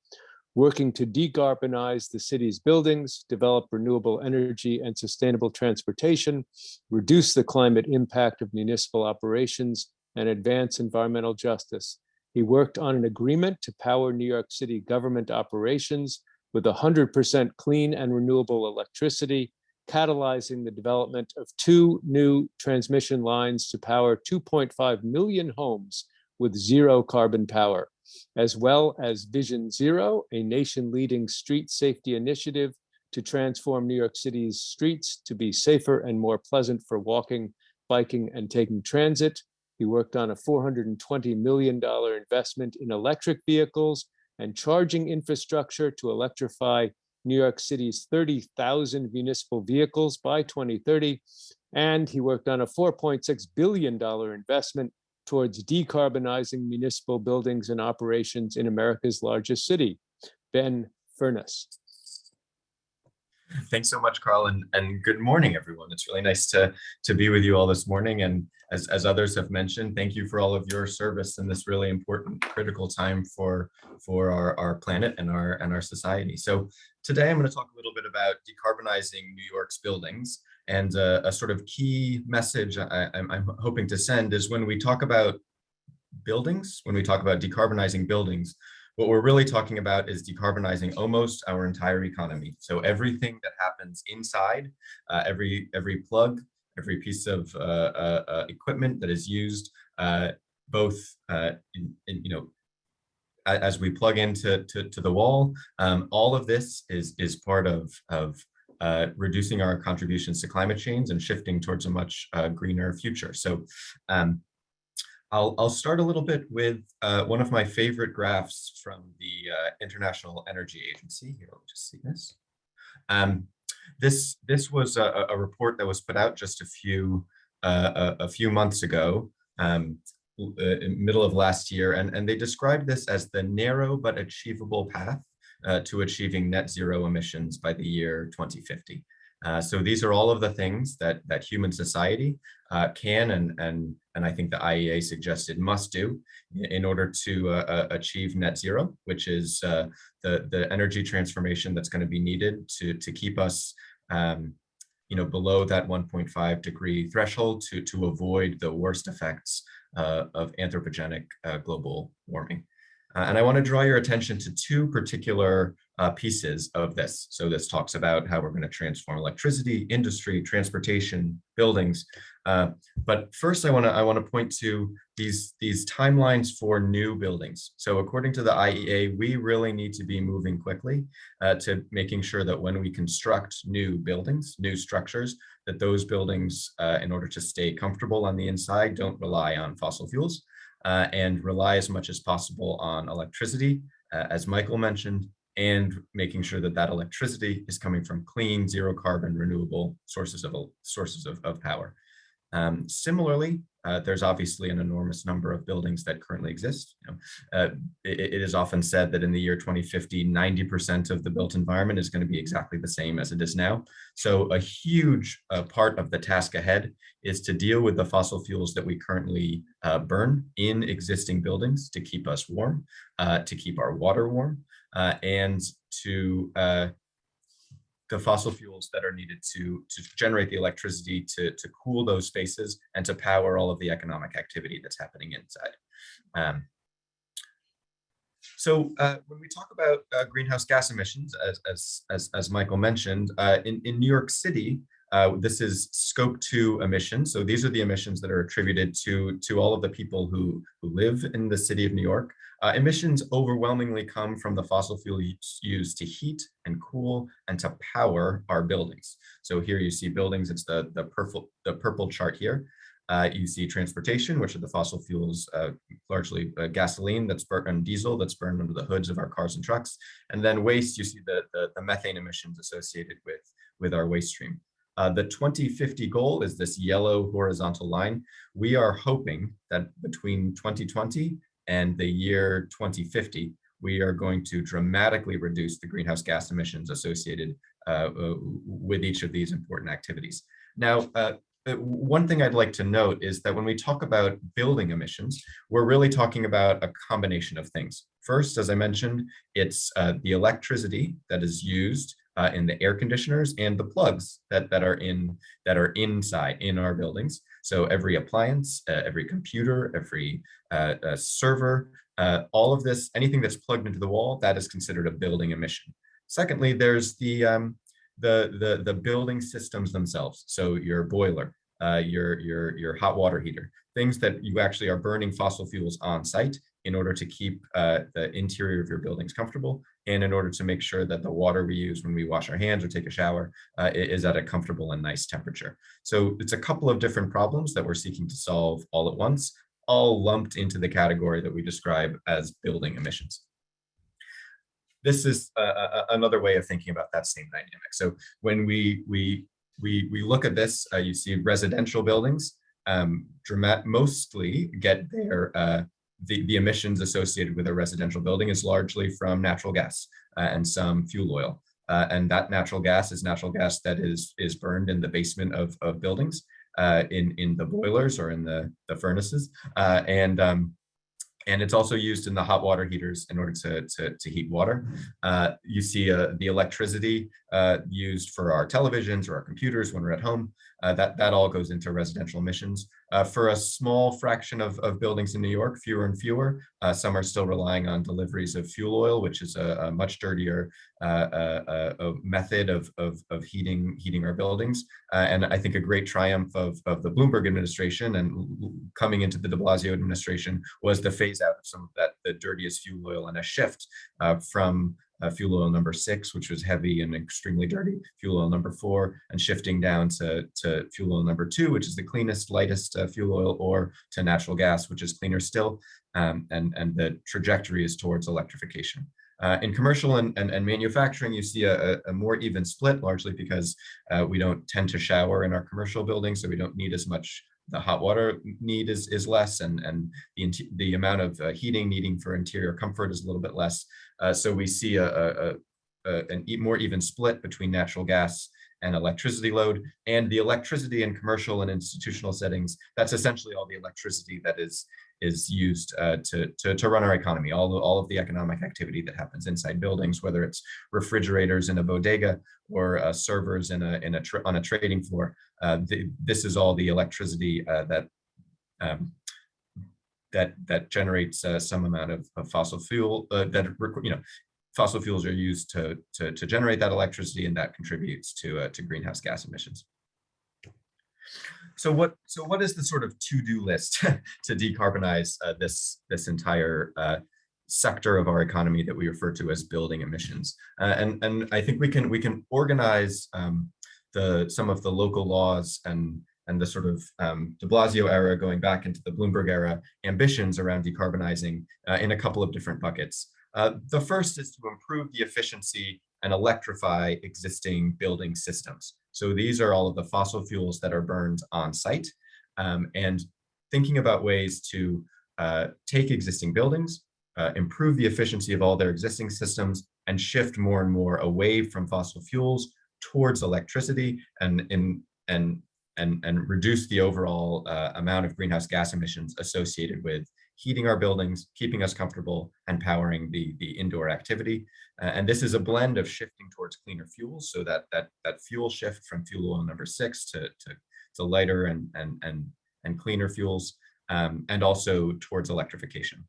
working to decarbonize the city's buildings, develop renewable energy and sustainable transportation, reduce the climate impact of municipal operations, and advance environmental justice. He worked on an agreement to power New York City government operations with 100% clean and renewable electricity, catalyzing the development of 2 new transmission lines to power 2.5 million homes with zero carbon power, as well as Vision Zero, a nation-leading street safety initiative to transform New York City's streets to be safer and more pleasant for walking, biking, and taking transit. He worked on a $420 million investment in electric vehicles and charging infrastructure to electrify New York City's 30,000 municipal vehicles by 2030. And he worked on a $4.6 billion investment towards decarbonizing municipal buildings and operations in America's largest city. Ben Furnas. Thanks so much, Carl, and good morning, everyone. It's really nice to be with you all this morning. And as others have mentioned, thank you for all of your service in this really important, critical time for our planet and our society. So today I'm going to talk a little bit about decarbonizing New York's buildings. And a sort of key message I'm hoping to send is when we talk about buildings, when we talk about decarbonizing buildings, what we're really talking about is decarbonizing almost our entire economy. So everything that happens inside, every plug, every piece of equipment that is used, both as we plug into the wall, all of this is part of reducing our contributions to climate change and shifting towards a much greener future. So I'll start a little bit with one of my favorite graphs from the International Energy Agency. Here, let me just see this. This was a report that was put out just a few months ago, middle of last year, and they described this as the narrow but achievable path to achieving net zero emissions by the year 2050. So these are all of the things that human society can and I think the IEA suggested must do in order to achieve net zero, which is the energy transformation that's going to be needed to keep us below that 1.5 degree threshold to avoid the worst effects of anthropogenic global warming. And I want to draw your attention to 2 particular pieces of this. So this talks about how we're going to transform electricity, industry, transportation, buildings. But first, I want to point to these timelines for new buildings. So according to the IEA, we really need to be moving quickly to making sure that when we construct new buildings, new structures, that those buildings, in order to stay comfortable on the inside, don't rely on fossil fuels. And rely as much as possible on electricity, as Michael mentioned, and making sure that electricity is coming from clean, zero carbon, renewable sources of power. Similarly, there's obviously an enormous number of buildings that currently exist. It is often said that in the year 2050, 90% of the built environment is going to be exactly the same as it is now. So a huge part of the task ahead is to deal with the fossil fuels that we currently burn in existing buildings to keep us warm, to keep our water warm, and to the fossil fuels that are needed to generate the electricity to cool those spaces and to power all of the economic activity that's happening inside. So when we talk about greenhouse gas emissions, as Michael mentioned, in New York City, this is scope 2 emissions. So these are the emissions that are attributed to all of the people who live in the city of New York. Emissions overwhelmingly come from the fossil fuel used to heat and cool and to power our buildings. So here you see buildings, it's the purple chart here. You see transportation, which are the fossil fuels, largely gasoline that's burnt and diesel that's burned under the hoods of our cars and trucks. And then waste, you see the methane emissions associated with our waste stream. The 2050 goal is this yellow horizontal line. We are hoping that between 2020 and the year 2050, we are going to dramatically reduce the greenhouse gas emissions associated with each of these important activities. Now, one thing I'd like to note is that when we talk about building emissions, we're really talking about a combination of things. First, as I mentioned, it's the electricity that is used in the air conditioners and the plugs that are inside in our buildings. So every appliance, every computer, every server, all of this, anything that's plugged into the wall, that is considered a building emission. Secondly, there's the building systems themselves. So your boiler, your hot water heater, things that you actually are burning fossil fuels on site in order to keep the interior of your buildings comfortable, and in order to make sure that the water we use when we wash our hands or take a shower is at a comfortable and nice temperature. So it's a couple of different problems that we're seeking to solve all at once, all lumped into the category that we describe as building emissions. This is another way of thinking about that same dynamic. So when we look at this, you see residential buildings mostly get their the emissions associated with a residential building is largely from natural gas and some fuel oil. And that natural gas is natural gas that is burned in the basement of buildings, in the boilers or in the furnaces. And it's also used in the hot water heaters in order to heat water. You see the electricity used for our televisions or our computers when we're at home. That all goes into residential emissions. For a small fraction of buildings in New York, fewer and fewer, some are still relying on deliveries of fuel oil, which is a much dirtier method of heating our buildings. And I think a great triumph of the Bloomberg administration and coming into the de Blasio administration was the phase out of some of the dirtiest fuel oil, and a shift from fuel oil number 6, which was heavy and extremely dirty, fuel oil number 4, and shifting down to fuel oil number 2, which is the cleanest, lightest fuel oil, or to natural gas, which is cleaner still. And the trajectory is towards electrification. In commercial and manufacturing, you see a more even split, largely because we don't tend to shower in our commercial buildings, so we don't need as much. The hot water need is less, and the amount of heating needing for interior comfort is a little bit less. So we see a more even split between natural gas and electricity load. And the electricity in commercial and institutional settings, that's essentially all the electricity that is used to run our economy, all of the economic activity that happens inside buildings, whether it's refrigerators in a bodega or servers on a trading floor. This is all the electricity that generates some amount of fossil fuel fossil fuels are used to generate that electricity, and that contributes to greenhouse gas emissions. So what is the sort of to-do list to decarbonize this entire sector of our economy that we refer to as building emissions? And I think we can organize some of the local laws and the sort of de Blasio era going back into the Bloomberg era ambitions around decarbonizing in a couple of different buckets. The first is to improve the efficiency and electrify existing building systems. So these are all of the fossil fuels that are burned on site, and thinking about ways to take existing buildings, improve the efficiency of all their existing systems, and shift more and more away from fossil fuels towards electricity, and reduce the overall amount of greenhouse gas emissions associated with heating our buildings, keeping us comfortable, and powering the indoor activity. And this is a blend of shifting towards cleaner fuels, so that fuel shift from fuel oil number 6 to lighter and cleaner fuels, and also towards electrification.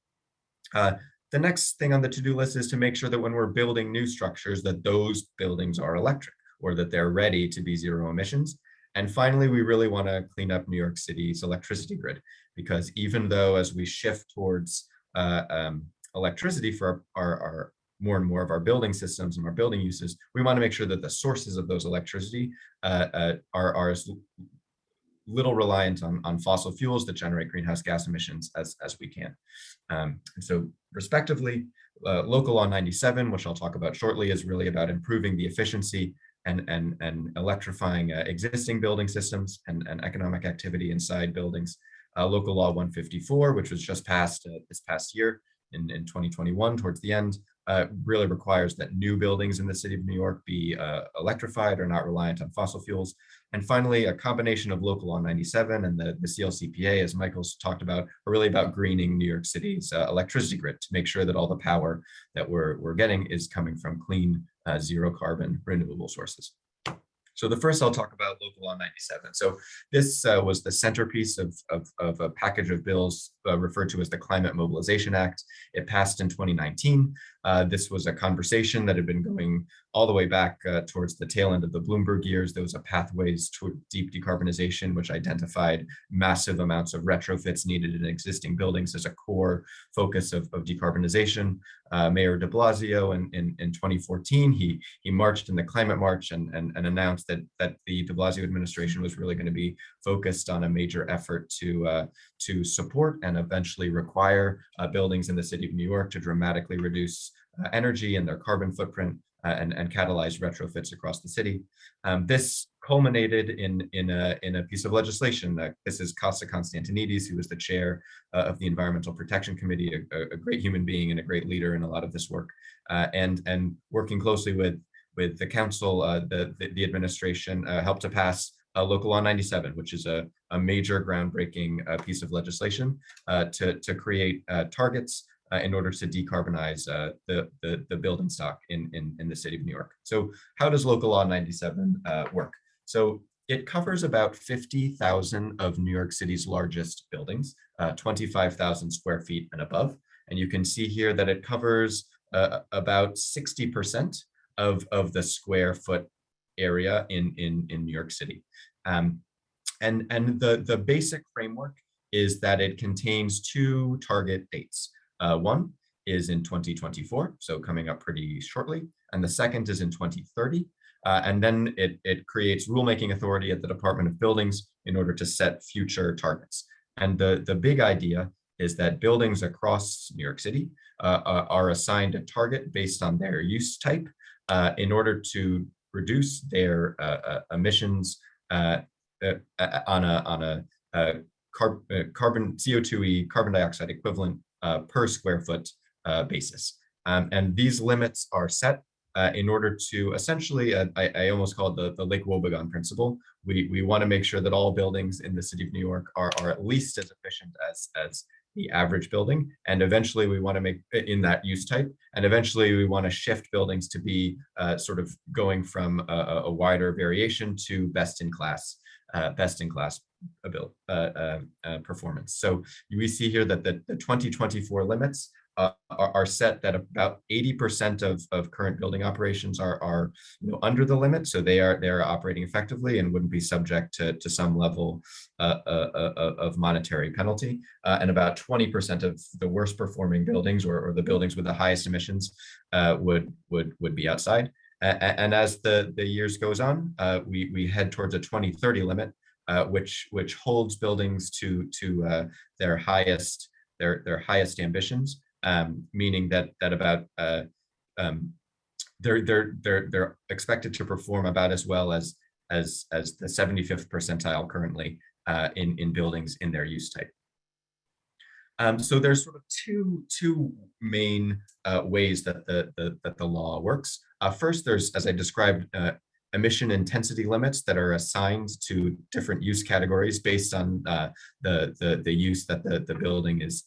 The next thing on the to-do list is to make sure that when we're building new structures, that those buildings are electric, or that they're ready to be zero emissions. And finally, we really want to clean up New York City's electricity grid, because even though as we shift towards electricity for our more and more of our building systems and our building uses, we want to make sure that the sources of those electricity are as little reliant on fossil fuels that generate greenhouse gas emissions as we can. And so respectively, Local Law 97, which I'll talk about shortly, is really about improving the efficiency and electrifying existing building systems and economic activity inside buildings. Local Law 154, which was just passed this past year in 2021 towards the end, really requires that new buildings in the city of New York be electrified or not reliant on fossil fuels. And finally, a combination of local law 97 and the CLCPA, as Michael's talked about, are really about greening New York City's electricity grid to make sure that all the power that we're getting is coming from clean, zero carbon, renewable sources. So the first I'll talk about local law 97. So this was the centerpiece of a package of bills referred to as the Climate Mobilization Act. It passed in 2019. This was a conversation that had been going all the way back towards the tail end of the Bloomberg years. There was a pathways to deep decarbonization, which identified massive amounts of retrofits needed in existing buildings as a core focus of decarbonization. Mayor de Blasio in 2014, he marched in the climate march and announced that the de Blasio administration was really going to be focused on a major effort to support and eventually require buildings in the city of New York to dramatically reduce energy and their carbon footprint and catalyze retrofits across the city. This culminated in a piece of legislation. This is Kassa Konstantinidis, who was the chair of the Environmental Protection Committee, a great human being and a great leader in a lot of this work, and working closely with the council, the administration helped to pass Local Law 97, which is a major groundbreaking piece of legislation to create targets in order to decarbonize the building stock in the city of New York. So how does Local Law 97 work? So it covers about 50,000 of New York City's largest buildings, 25,000 square feet and above. And you can see here that it covers about 60% of the square foot area in New York City. And the basic framework is that it contains two target dates. One is in 2024, so coming up pretty shortly, and the second is in 2030. And then it creates rulemaking authority at the Department of Buildings in order to set future targets. And the big idea is that buildings across New York City are assigned a target based on their use type in order to reduce their emissions on a carbon CO2e carbon dioxide equivalent per square foot basis. And these limits are set in order to essentially, I almost call it the Lake Wobegon principle. We want to make sure that all buildings in the city of New York are at least as efficient as the average building. And eventually we want to make in that use type. And eventually we want to shift buildings to be sort of going from a wider variation to best-in-class performance. So we see here that the 2024 limits are set that about 80% of current building operations are under the limit, so they are operating effectively and wouldn't be subject to some level of monetary penalty, and about 20% of the worst performing buildings or the buildings with the highest emissions would be outside. And as the years goes on, we head towards a 2030 limit, which holds buildings to their highest ambitions. Meaning that about they're expected to perform about as well as the 75th percentile currently in buildings in their use type. So there's sort of two main ways that the law works. First, there's, as I described, emission intensity limits that are assigned to different use categories based on the use that the building is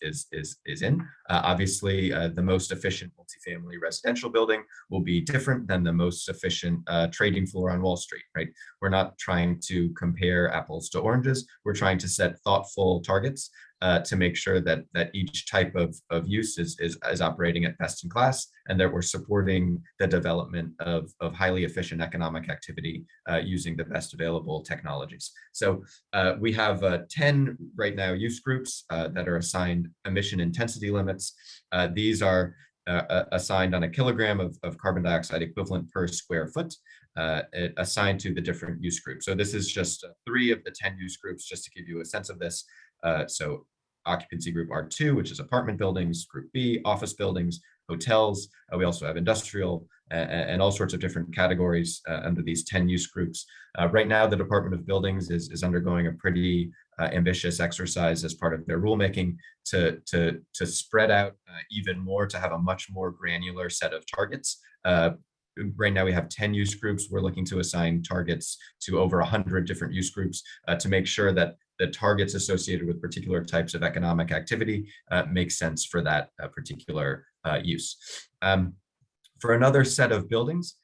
in. Obviously, the most efficient multifamily residential building will be different than the most efficient trading floor on Wall Street, right? We're not trying to compare apples to oranges. We're trying to set thoughtful targets to make sure that each type of use is operating at best in class, and that we're supporting the development of highly efficient economic activity using the best available technologies. So we have 10 right now use groups that are assigned emission intensity limits. These are assigned on a kilogram of carbon dioxide equivalent per square foot, assigned to the different use groups. So this is just 3 of the 10 use groups, just to give you a sense of this. So occupancy group R2, which is apartment buildings, group B, office buildings, hotels. We also have industrial and all sorts of different categories under these 10 use groups. Right now, the Department of Buildings is undergoing a pretty ambitious exercise as part of their rulemaking to spread out even more, to have a much more granular set of targets. Right now we have 10 use groups. We're looking to assign targets to over 100 different use groups to make sure that the targets associated with particular types of economic activity make sense for that particular use. For another set of buildings,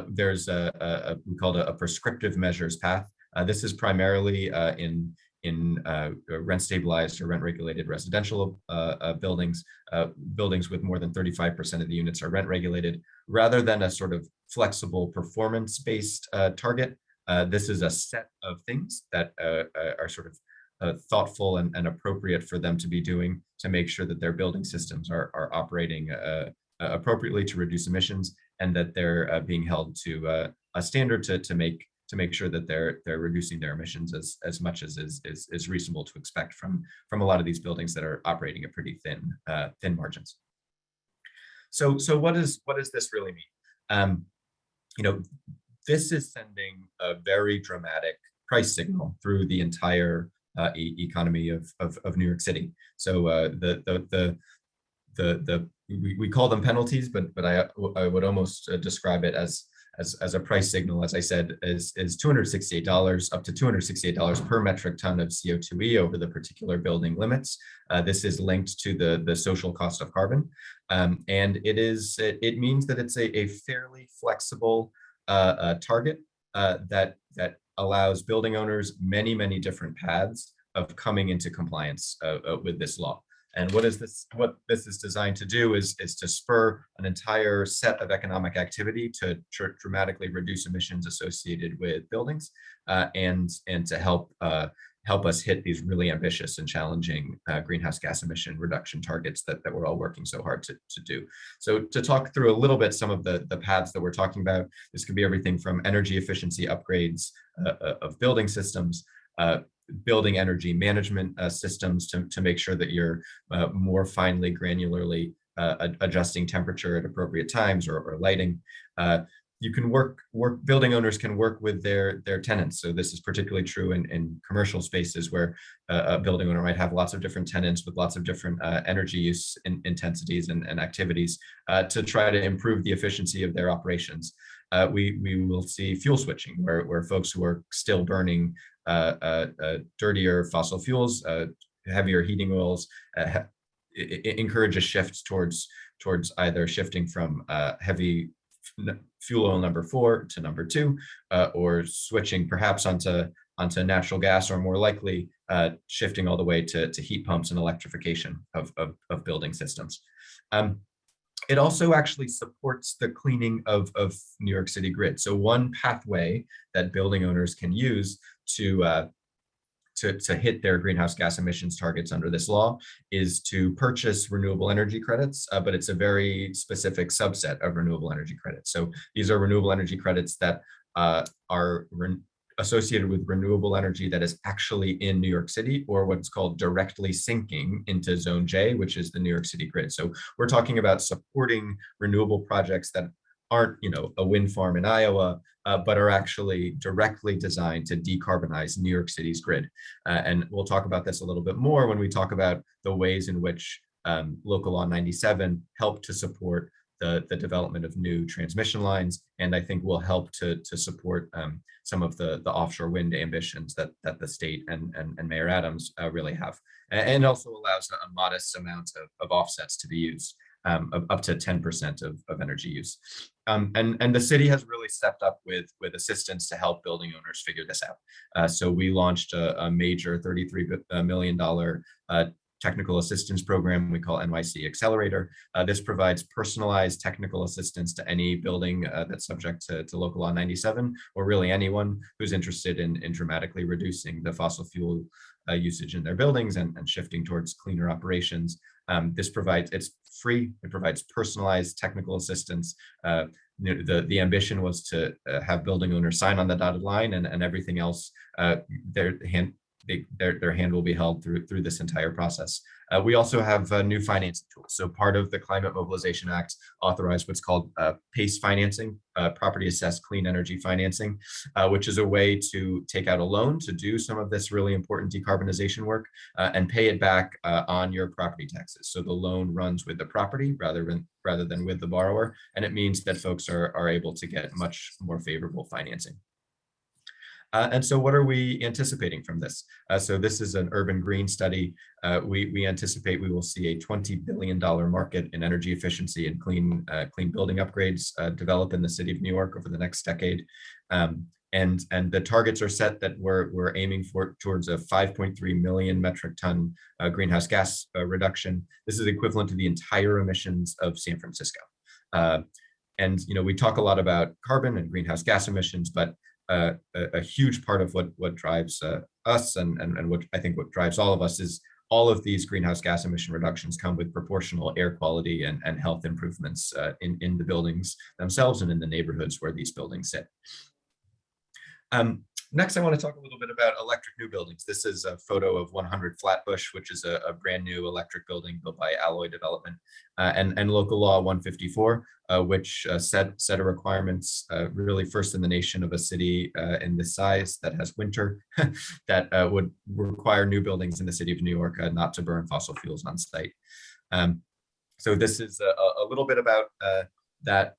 there's we call it a prescriptive measures path. This is primarily in rent stabilized or rent regulated residential buildings. Buildings with more than 35% of the units are rent regulated, rather than a sort of flexible performance based target. This is a set of things that are sort of thoughtful and appropriate for them to be doing to make sure that their building systems are operating appropriately to reduce emissions, and that they're being held to a standard to make sure that they're reducing their emissions as much as is reasonable to expect from a lot of these buildings that are operating at pretty thin margins. So what does this really mean? This is sending a very dramatic price signal through the entire economy of New York City. So we call them penalties, but I would almost describe it as a price signal, as I said, is $268, up to $268 per metric ton of CO2e over the particular building limits. This is linked to the social cost of carbon, and it means that it's a fairly flexible target that allows building owners many different paths of coming into compliance with this law. And what this is designed to do is to spur an entire set of economic activity to dramatically reduce emissions associated with buildings, and to help us hit these really ambitious and challenging greenhouse gas emission reduction targets that we're all working so hard to do. So to talk through a little bit some of the paths that we're talking about, this could be everything from energy efficiency upgrades of building systems, building energy management systems to make sure that you're more finely, granularly adjusting temperature at appropriate times, or lighting. You can building owners can work with their tenants. So this is particularly true in commercial spaces where a building owner might have lots of different tenants with lots of different energy use intensities and activities to try to improve the efficiency of their operations. We will see fuel switching, where folks who are still burning dirtier fossil fuels, heavier heating oils, encourage a shift towards either shifting from heavy fuel oil number 4 to number 2, or switching perhaps onto natural gas, or more likely shifting all the way to heat pumps and electrification of building systems. It also actually supports the cleaning of New York City grid. So one pathway that building owners can use to hit their greenhouse gas emissions targets under this law is to purchase renewable energy credits, but it's a very specific subset of renewable energy credits. So these are renewable energy credits that are associated with renewable energy that is actually in New York City, or what's called directly sinking into Zone J, which is the New York City grid. So we're talking about supporting renewable projects that aren't, a wind farm in Iowa, but are actually directly designed to decarbonize New York City's grid. And we'll talk about this a little bit more when we talk about the ways in which Local Law 97 helped to support the development of new transmission lines, and I think will help to support some of the offshore wind ambitions that the state and Mayor Adams really have, and also allows a modest amount of offsets to be used, up to 10% of energy use. And the city has really stepped up with assistance to help building owners figure this out. So we launched a major $33 million technical assistance program we call Nyc Accelerator. This provides personalized technical assistance to any building that's subject to Local Law 97, or really anyone who's interested in dramatically reducing the fossil fuel usage in their buildings and shifting towards cleaner operations. It's free. It provides personalized technical assistance. The ambition was to have building owners sign on the dotted line, and everything else their hand will be held through this entire process. We also have new financing tools. So part of the Climate Mobilization Act authorized what's called PACE financing, property assessed clean energy financing, which is a way to take out a loan to do some of this really important decarbonization work and pay it back on your property taxes. So the loan runs with the property rather than with the borrower, and it means that folks are able to get much more favorable financing. And so what are we anticipating from this? So this is an urban green study. We anticipate we will see a $20 billion market in energy efficiency and clean building upgrades develop in the city of New York over the next decade. And the targets are set that we're aiming for towards a 5.3 million metric ton greenhouse gas reduction. This is equivalent to the entire emissions of San Francisco. And we talk a lot about carbon and greenhouse gas emissions, but a huge part of what drives us and what I think what drives all of us is all of these greenhouse gas emission reductions come with proportional air quality and health improvements in the buildings themselves and in the neighborhoods where these buildings sit. Next, I want to talk a little bit about electric new buildings. This is a photo of 100 Flatbush, which is a brand new electric building built by Alloy Development, and local law 154, which set of requirements really first in the nation of a city in this size that has winter that would require new buildings in the city of New York not to burn fossil fuels on site. So this is a little bit about that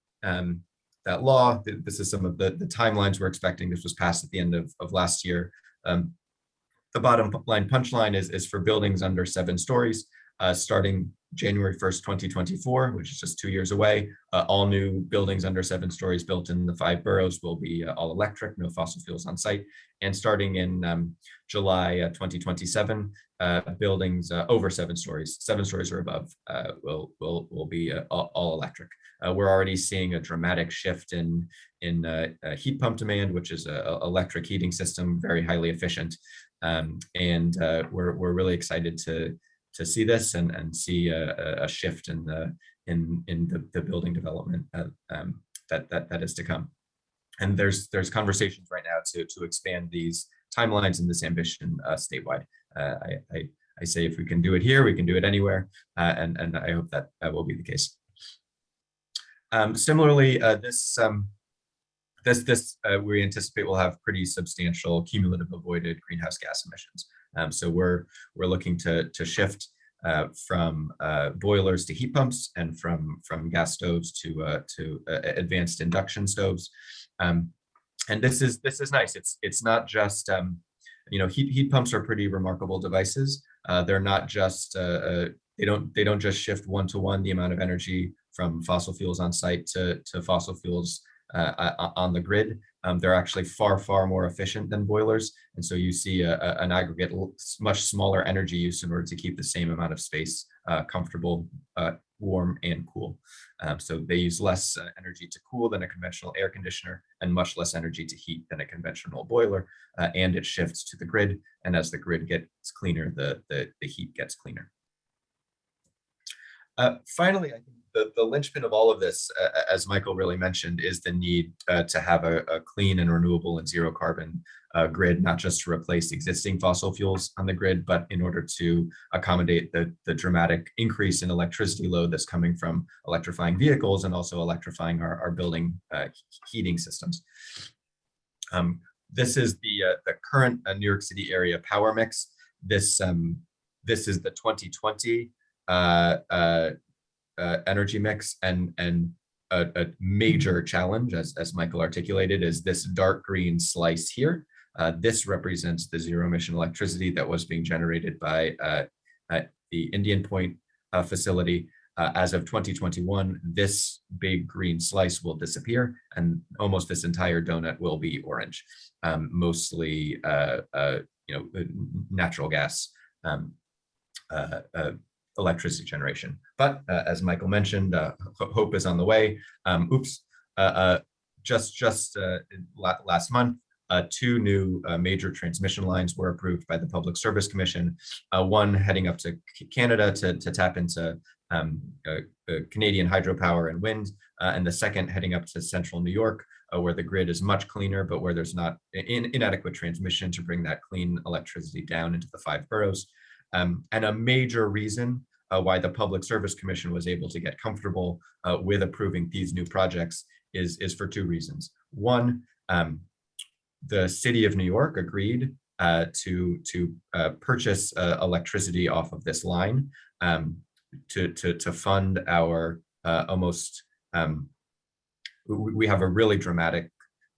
law. This is some of the timelines we're expecting. This was passed at the end of last year. The bottom line punchline is for buildings under 7 stories, starting January 1st, 2024, which is just 2 years away. All new buildings under 7 stories built in the 5 boroughs will be all electric, no fossil fuels on site. And starting in July 2027, buildings over 7 stories or above will be all electric. We're already seeing a dramatic shift in heat pump demand, which is an electric heating system, very highly efficient. And we're really excited to see this and see a shift in the building development that is to come. And there's conversations right now to expand these timelines and this ambition statewide. I say if we can do it here, we can do it anywhere, and I hope that will be the case. Similarly, this we anticipate will have pretty substantial cumulative avoided greenhouse gas emissions. So we're looking to shift from boilers to heat pumps and from gas stoves to advanced induction stoves. And this is nice. It's not just heat pumps are pretty remarkable devices. They're not just they don't just shift one-to-one the amount of energy from fossil fuels on site to fossil fuels on the grid. They're actually far more efficient than boilers, and so you see an aggregate much smaller energy use in order to keep the same amount of space comfortable, warm, and cool. So they use less energy to cool than a conventional air conditioner and much less energy to heat than a conventional boiler, and it shifts to the grid, and as the grid gets cleaner, the heat gets cleaner. Finally, I think the linchpin of all of this, as Michael really mentioned, is the need to have a clean and renewable and zero carbon grid, not just to replace existing fossil fuels on the grid, but in order to accommodate the dramatic increase in electricity load that's coming from electrifying vehicles and also electrifying our building heating systems. This is the current New York City area power mix. This is the 2020 energy mix, and a major challenge, as Michael articulated, is this dark green slice here. This represents the zero emission electricity that was being generated by the Indian Point facility. As of 2021, this big green slice will disappear, and almost this entire donut will be orange, mostly natural gas electricity generation. But as Michael mentioned, hope is on the way. Just last month, 2 new major transmission lines were approved by the Public Service Commission, one heading up to Canada to tap into Canadian hydropower and wind, and the second heading up to central New York where the grid is much cleaner, but where there's not inadequate transmission to bring that clean electricity down into the 5 boroughs. And a major reason why the Public Service Commission was able to get comfortable with approving these new projects is for 2 reasons. One, the city of New York agreed to purchase electricity off of this line to fund our we have a really dramatic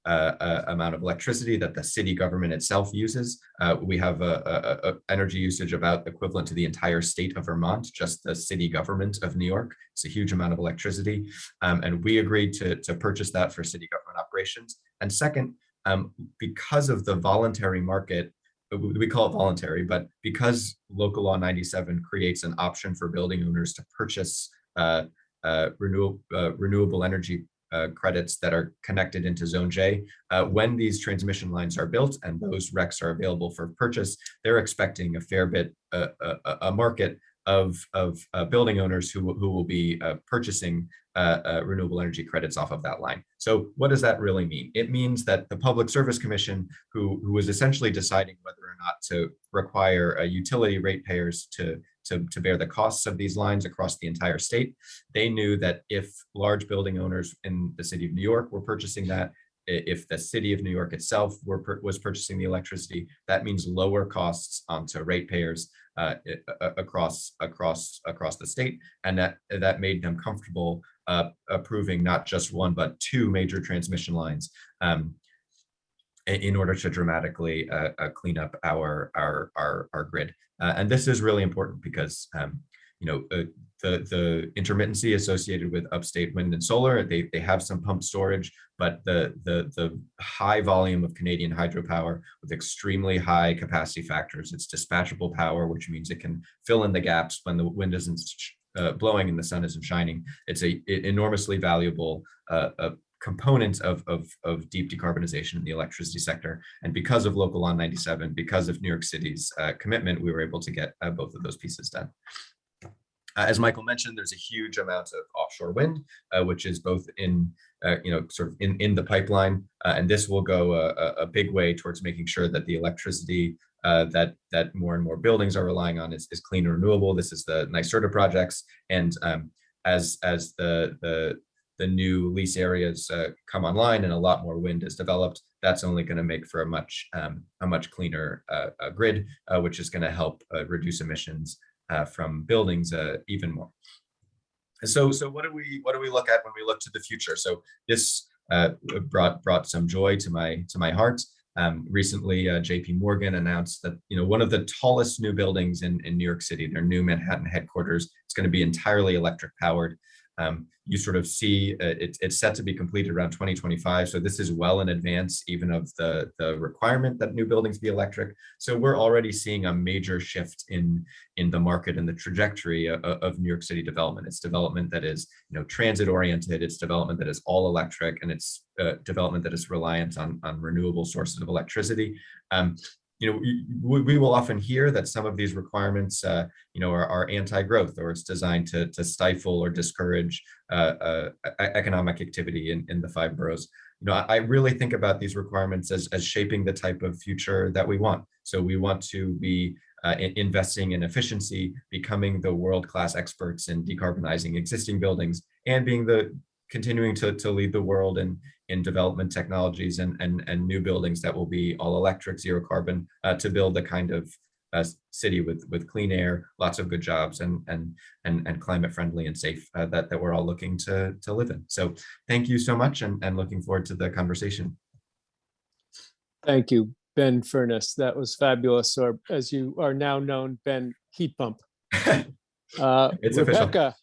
amount of electricity that the city government itself uses. We have a energy usage about equivalent to the entire state of Vermont, just the city government of New York. It's a huge amount of electricity. And we agreed to purchase that for city government operations. And second, because of the voluntary market, we call it voluntary, but because Local Law 97 creates an option for building owners to purchase renewable energy credits that are connected into Zone J, when these transmission lines are built and those RECs are available for purchase, they're expecting a fair bit, a market of building owners who will be purchasing renewable energy credits off of that line. So what does that really mean? It means that the Public Service Commission, who was essentially deciding whether or not to require utility ratepayers to bear the costs of these lines across the entire state, they knew that if large building owners in the city of New York were purchasing that, if the city of New York itself was purchasing the electricity, that means lower costs onto ratepayers across the state, and that made them comfortable approving not just 1 but 2 major transmission lines in order to dramatically clean up our grid. And this is really important because the intermittency associated with upstate wind and solar, they have some pump storage, but the high volume of Canadian hydropower with extremely high capacity factors, it's dispatchable power, which means it can fill in the gaps when the wind isn't blowing and the sun isn't shining. It's an enormously valuable component of deep decarbonization in the electricity sector. And because of Local Law 97, because of New York City's commitment, we were able to get both of those pieces done. As Michael mentioned, there's a huge amount of offshore wind, which is both in the pipeline, and this will go a big way towards making sure that the electricity that more and more buildings are relying on is clean and renewable. This is the NYSERDA projects, and as the new lease areas come online and a lot more wind is developed, that's only going to make for a much cleaner grid, which is going to help reduce emissions from buildings even more. So what do we look at when we look to the future? So this brought some joy to my heart. Recently, JP Morgan announced that one of the tallest new buildings in New York City, their new Manhattan headquarters, is going to be entirely electric powered. You sort of see it's set to be completed around 2025. So this is well in advance even of the requirement that new buildings be electric. So we're already seeing a major shift in the market and the trajectory of New York City development. It's development that is transit oriented, it's development that is all electric, and it's development that is reliant on renewable sources of electricity. We will often hear that some of these requirements, are anti-growth, or it's designed to stifle or discourage economic activity in the 5 boroughs. I really think about these requirements as shaping the type of future that we want. So we want to be investing in efficiency, becoming the world-class experts in decarbonizing existing buildings, and continuing to lead the world in development technologies and new buildings that will be all electric, zero carbon, to build the kind of city with clean air, lots of good jobs, and climate friendly and safe that we're all looking to live in. So thank you so much, and looking forward to the conversation. Thank you, Ben Furnas. That was fabulous, or as you are now known, Ben Heat Pump. It's Rebecca.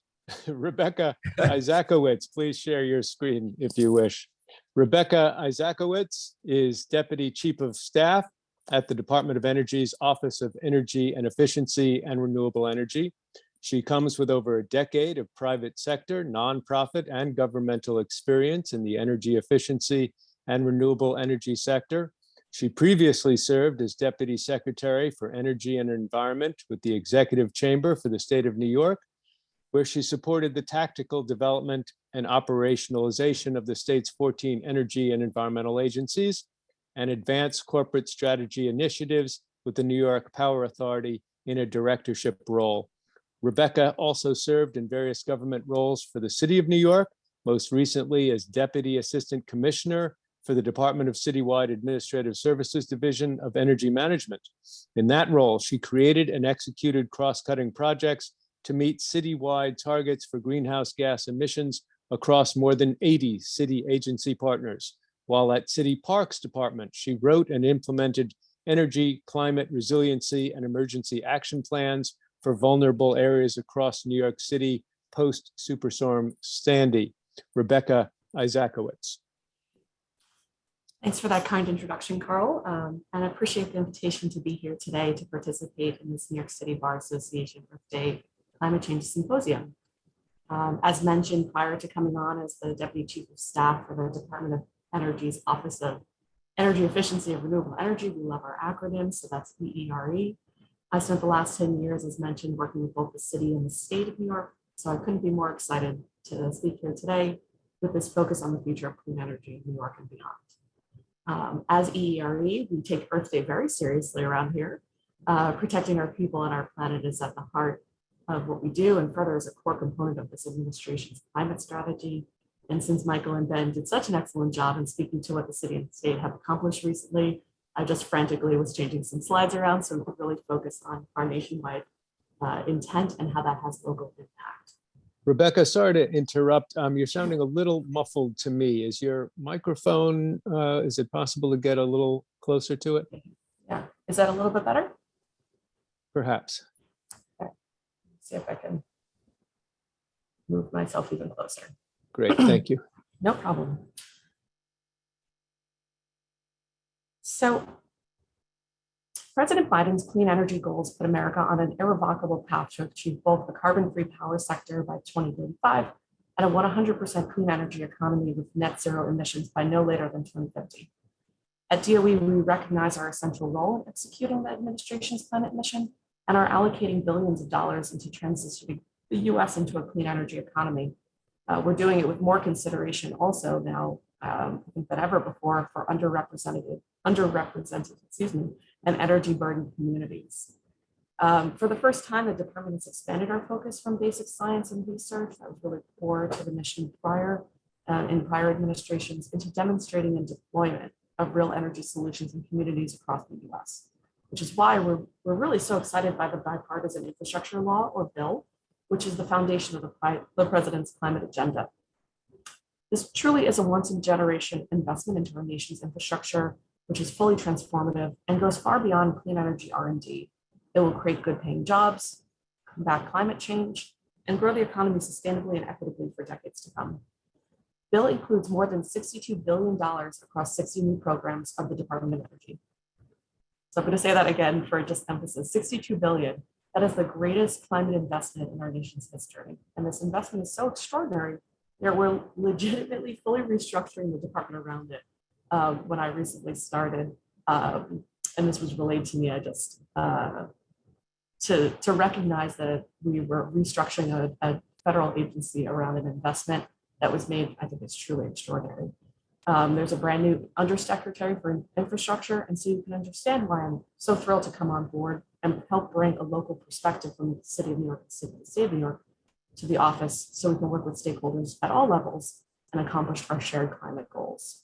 Rebecca Izakowitz, please share your screen if you wish. Rebecca Izakowitz is Deputy Chief of Staff at the Department of Energy's Office of Energy and Efficiency and Renewable Energy. She comes with over a decade of private sector, nonprofit, and governmental experience in the energy efficiency and renewable energy sector. She previously served as Deputy Secretary for Energy and Environment with the Executive Chamber for the state of New York, where she supported the tactical development and operationalization of the state's 14 energy and environmental agencies and advanced corporate strategy initiatives with the New York Power Authority in a directorship role. Rebecca also served in various government roles for the City of New York, most recently as Deputy Assistant Commissioner for the Department of Citywide Administrative Services Division of Energy Management. In that role, she created and executed cross-cutting projects to meet citywide targets for greenhouse gas emissions across more than 80 city agency partners. While at City Parks Department, she wrote and implemented energy, climate resiliency, and emergency action plans for vulnerable areas across New York City post-Superstorm Sandy. Rebecca Izakowitz. Thanks for that kind introduction, Carl. And I appreciate the invitation to be here today to participate in this New York City Bar Association Earth Day Climate Change Symposium. As mentioned, prior to coming on as the Deputy Chief of Staff for the Department of Energy's Office of Energy Efficiency and Renewable Energy, we love our acronyms, so that's EERE. I spent the last 10 years, as mentioned, working with both the city and the state of New York, so I couldn't be more excited to speak here today with this focus on the future of clean energy in New York and beyond. As EERE, we take Earth Day very seriously around here. Protecting our people and our planet is at the heart of what we do, and further is a core component of this administration's climate strategy. And since Michael and Ben did such an excellent job in speaking to what the city and the state have accomplished recently, I just frantically was changing some slides around so we could really focus on our nationwide intent and how that has local impact. Rebecca, sorry to interrupt. You're sounding a little muffled to me. Is your microphone, is it possible to get a little closer to it? Yeah, is that a little bit better? Perhaps. Okay. Let's see if I can move myself even closer. Great, thank you. No problem. So President Biden's clean energy goals put America on an irrevocable path to achieve both the carbon-free power sector by 2035 and a 100% clean energy economy with net zero emissions by no later than 2050. At DOE, we recognize our essential role in executing the administration's climate mission and are allocating billions of dollars into transitioning the US into a clean energy economy. We're doing it with more consideration also now, I think, than ever before for underrepresented, and energy burdened communities. For the first time, the department has expanded our focus from basic science and research that was really core to the mission in prior administrations into demonstrating and deployment of real energy solutions in communities across the US, which is why we're really so excited by the bipartisan infrastructure law, or bill, which is the foundation of the president's climate agenda. This truly is a once-in-a-generation investment into our nation's infrastructure, which is fully transformative and goes far beyond clean energy R&D. It will create good-paying jobs, combat climate change, and grow the economy sustainably and equitably for decades to come. Bill includes more than $62 billion across 60 new programs of the Department of Energy. So I'm going to say that again for just emphasis, $62 billion. That is the greatest climate investment in our nation's history. And this investment is so extraordinary that we're legitimately fully restructuring the department around it. When I recently started, and this was relayed to me, I just, to recognize that we were restructuring a federal agency around an investment that was made, I think it's truly extraordinary. There's a brand new undersecretary for infrastructure, and so you can understand why I'm so thrilled to come on board and help bring a local perspective from the city of New York, the state of New York, to the office so we can work with stakeholders at all levels and accomplish our shared climate goals.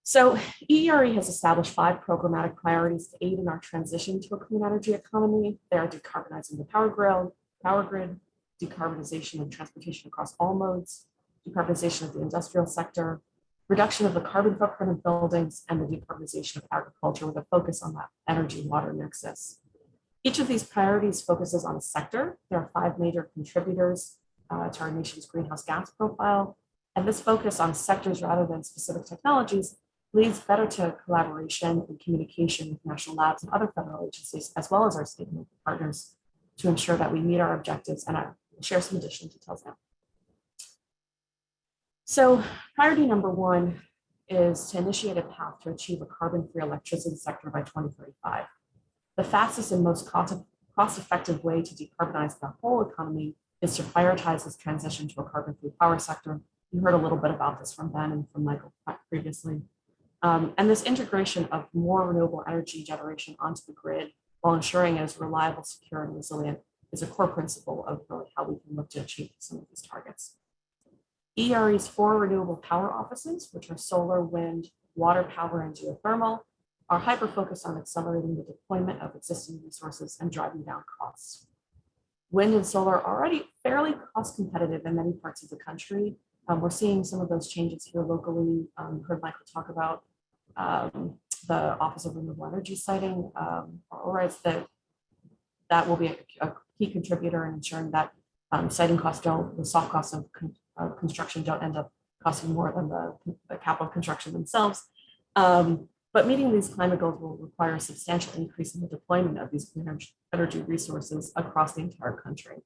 So EERE has established 5 programmatic priorities to aid in our transition to a clean energy economy. They are decarbonizing the power grid, decarbonization of transportation across all modes, decarbonization of the industrial sector, reduction of the carbon footprint of buildings, and the decarbonization of agriculture with a focus on that energy-water nexus. Each of these priorities focuses on a sector. There are 5 major contributors to our nation's greenhouse gas profile, and this focus on sectors rather than specific technologies leads better to collaboration and communication with national labs and other federal agencies, as well as our state and local partners, to ensure that we meet our objectives, and I'll share some additional details now. So priority number 1 is to initiate a path to achieve a carbon-free electricity sector by 2035. The fastest and most cost-effective way to decarbonize the whole economy is to prioritize this transition to a carbon-free power sector. You heard a little bit about this from Ben and from Michael previously. And this integration of more renewable energy generation onto the grid while ensuring it is reliable, secure, and resilient is a core principle of really how we can look to achieve some of these targets. ERE's 4 renewable power offices, which are solar, wind, water power, and geothermal, are hyper-focused on accelerating the deployment of existing resources and driving down costs. Wind and solar are already fairly cost competitive in many parts of the country. We're seeing some of those changes here locally. Heard Michael talk about the Office of Renewable Energy siting, that will be a key contributor in ensuring that siting costs the soft costs of construction don't end up costing more than the capital construction themselves. But meeting these climate goals will require a substantial increase in the deployment of these clean energy resources across the entire country.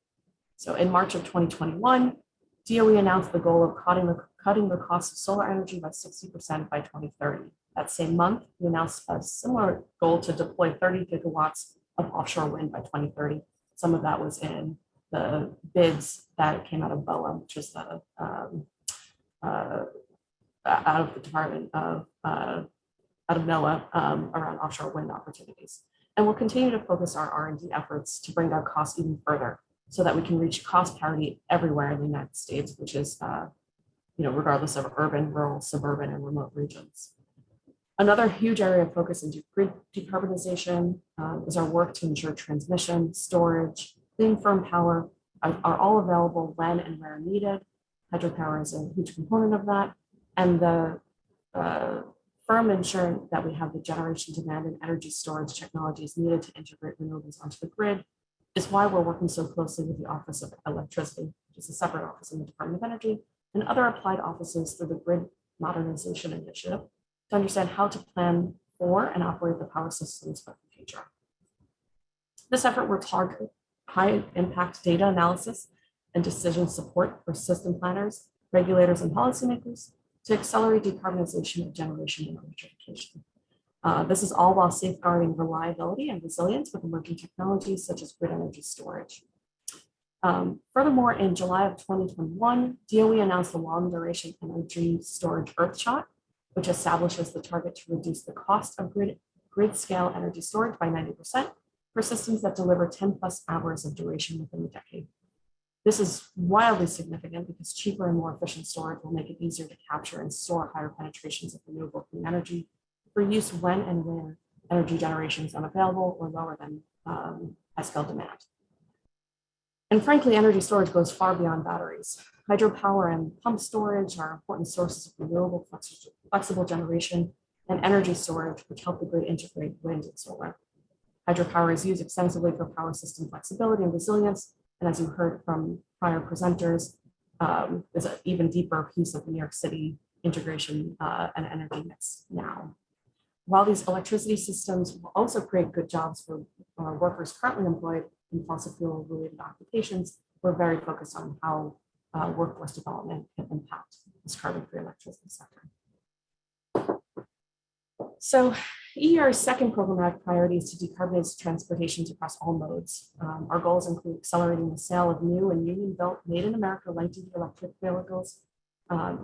So in March of 2021, DOE announced the goal of cutting the cost of solar energy by 60% by 2030. That same month, we announced a similar goal to deploy 30 gigawatts of offshore wind by 2030. Some of that was in the bids that came out of BOA, which is the out of the Department of out of NOAA around offshore wind opportunities. And we'll continue to focus our R&D efforts to bring down costs even further so that we can reach cost parity everywhere in the United States, which is, regardless of urban, rural, suburban, and remote regions. Another huge area of focus in grid decarbonization is our work to ensure transmission, storage, clean firm power are all available when and where needed. Hydropower is a huge component of that. And the firm ensuring that we have the generation demand and energy storage technologies needed to integrate renewables onto the grid is why we're working so closely with the Office of Electricity, which is a separate office in the Department of Energy, and other applied offices through the Grid Modernization Initiative to understand how to plan for and operate the power systems of the future. This effort will target high impact data analysis and decision support for system planners, regulators, and policymakers to accelerate decarbonization of generation and electrification. This is all while safeguarding reliability and resilience with emerging technologies such as grid energy storage. Furthermore, in July of 2021, DOE announced the long duration energy storage Earthshot, which establishes the target to reduce the cost of grid scale energy storage by 90% for systems that deliver 10 plus hours of duration within a decade. This is wildly significant because cheaper and more efficient storage will make it easier to capture and store higher penetrations of renewable clean energy for use when and where energy generation is unavailable or lower than high-scale demand. And frankly, energy storage goes far beyond batteries. Hydropower and pump storage are important sources of renewable flexible generation and energy storage, which help the grid integrate wind and solar. Hydropower is used extensively for power system flexibility and resilience. And as you heard from prior presenters, is an even deeper piece of New York City integration and energy mix now. While these electricity systems will also create good jobs for workers currently employed in fossil fuel related occupations, we're very focused on how workforce development can impact this carbon-free electricity sector. So ER's second programmatic priority is to decarbonize transportation across all modes. Our goals include accelerating the sale of new and union-built, made in America light-duty electric vehicles,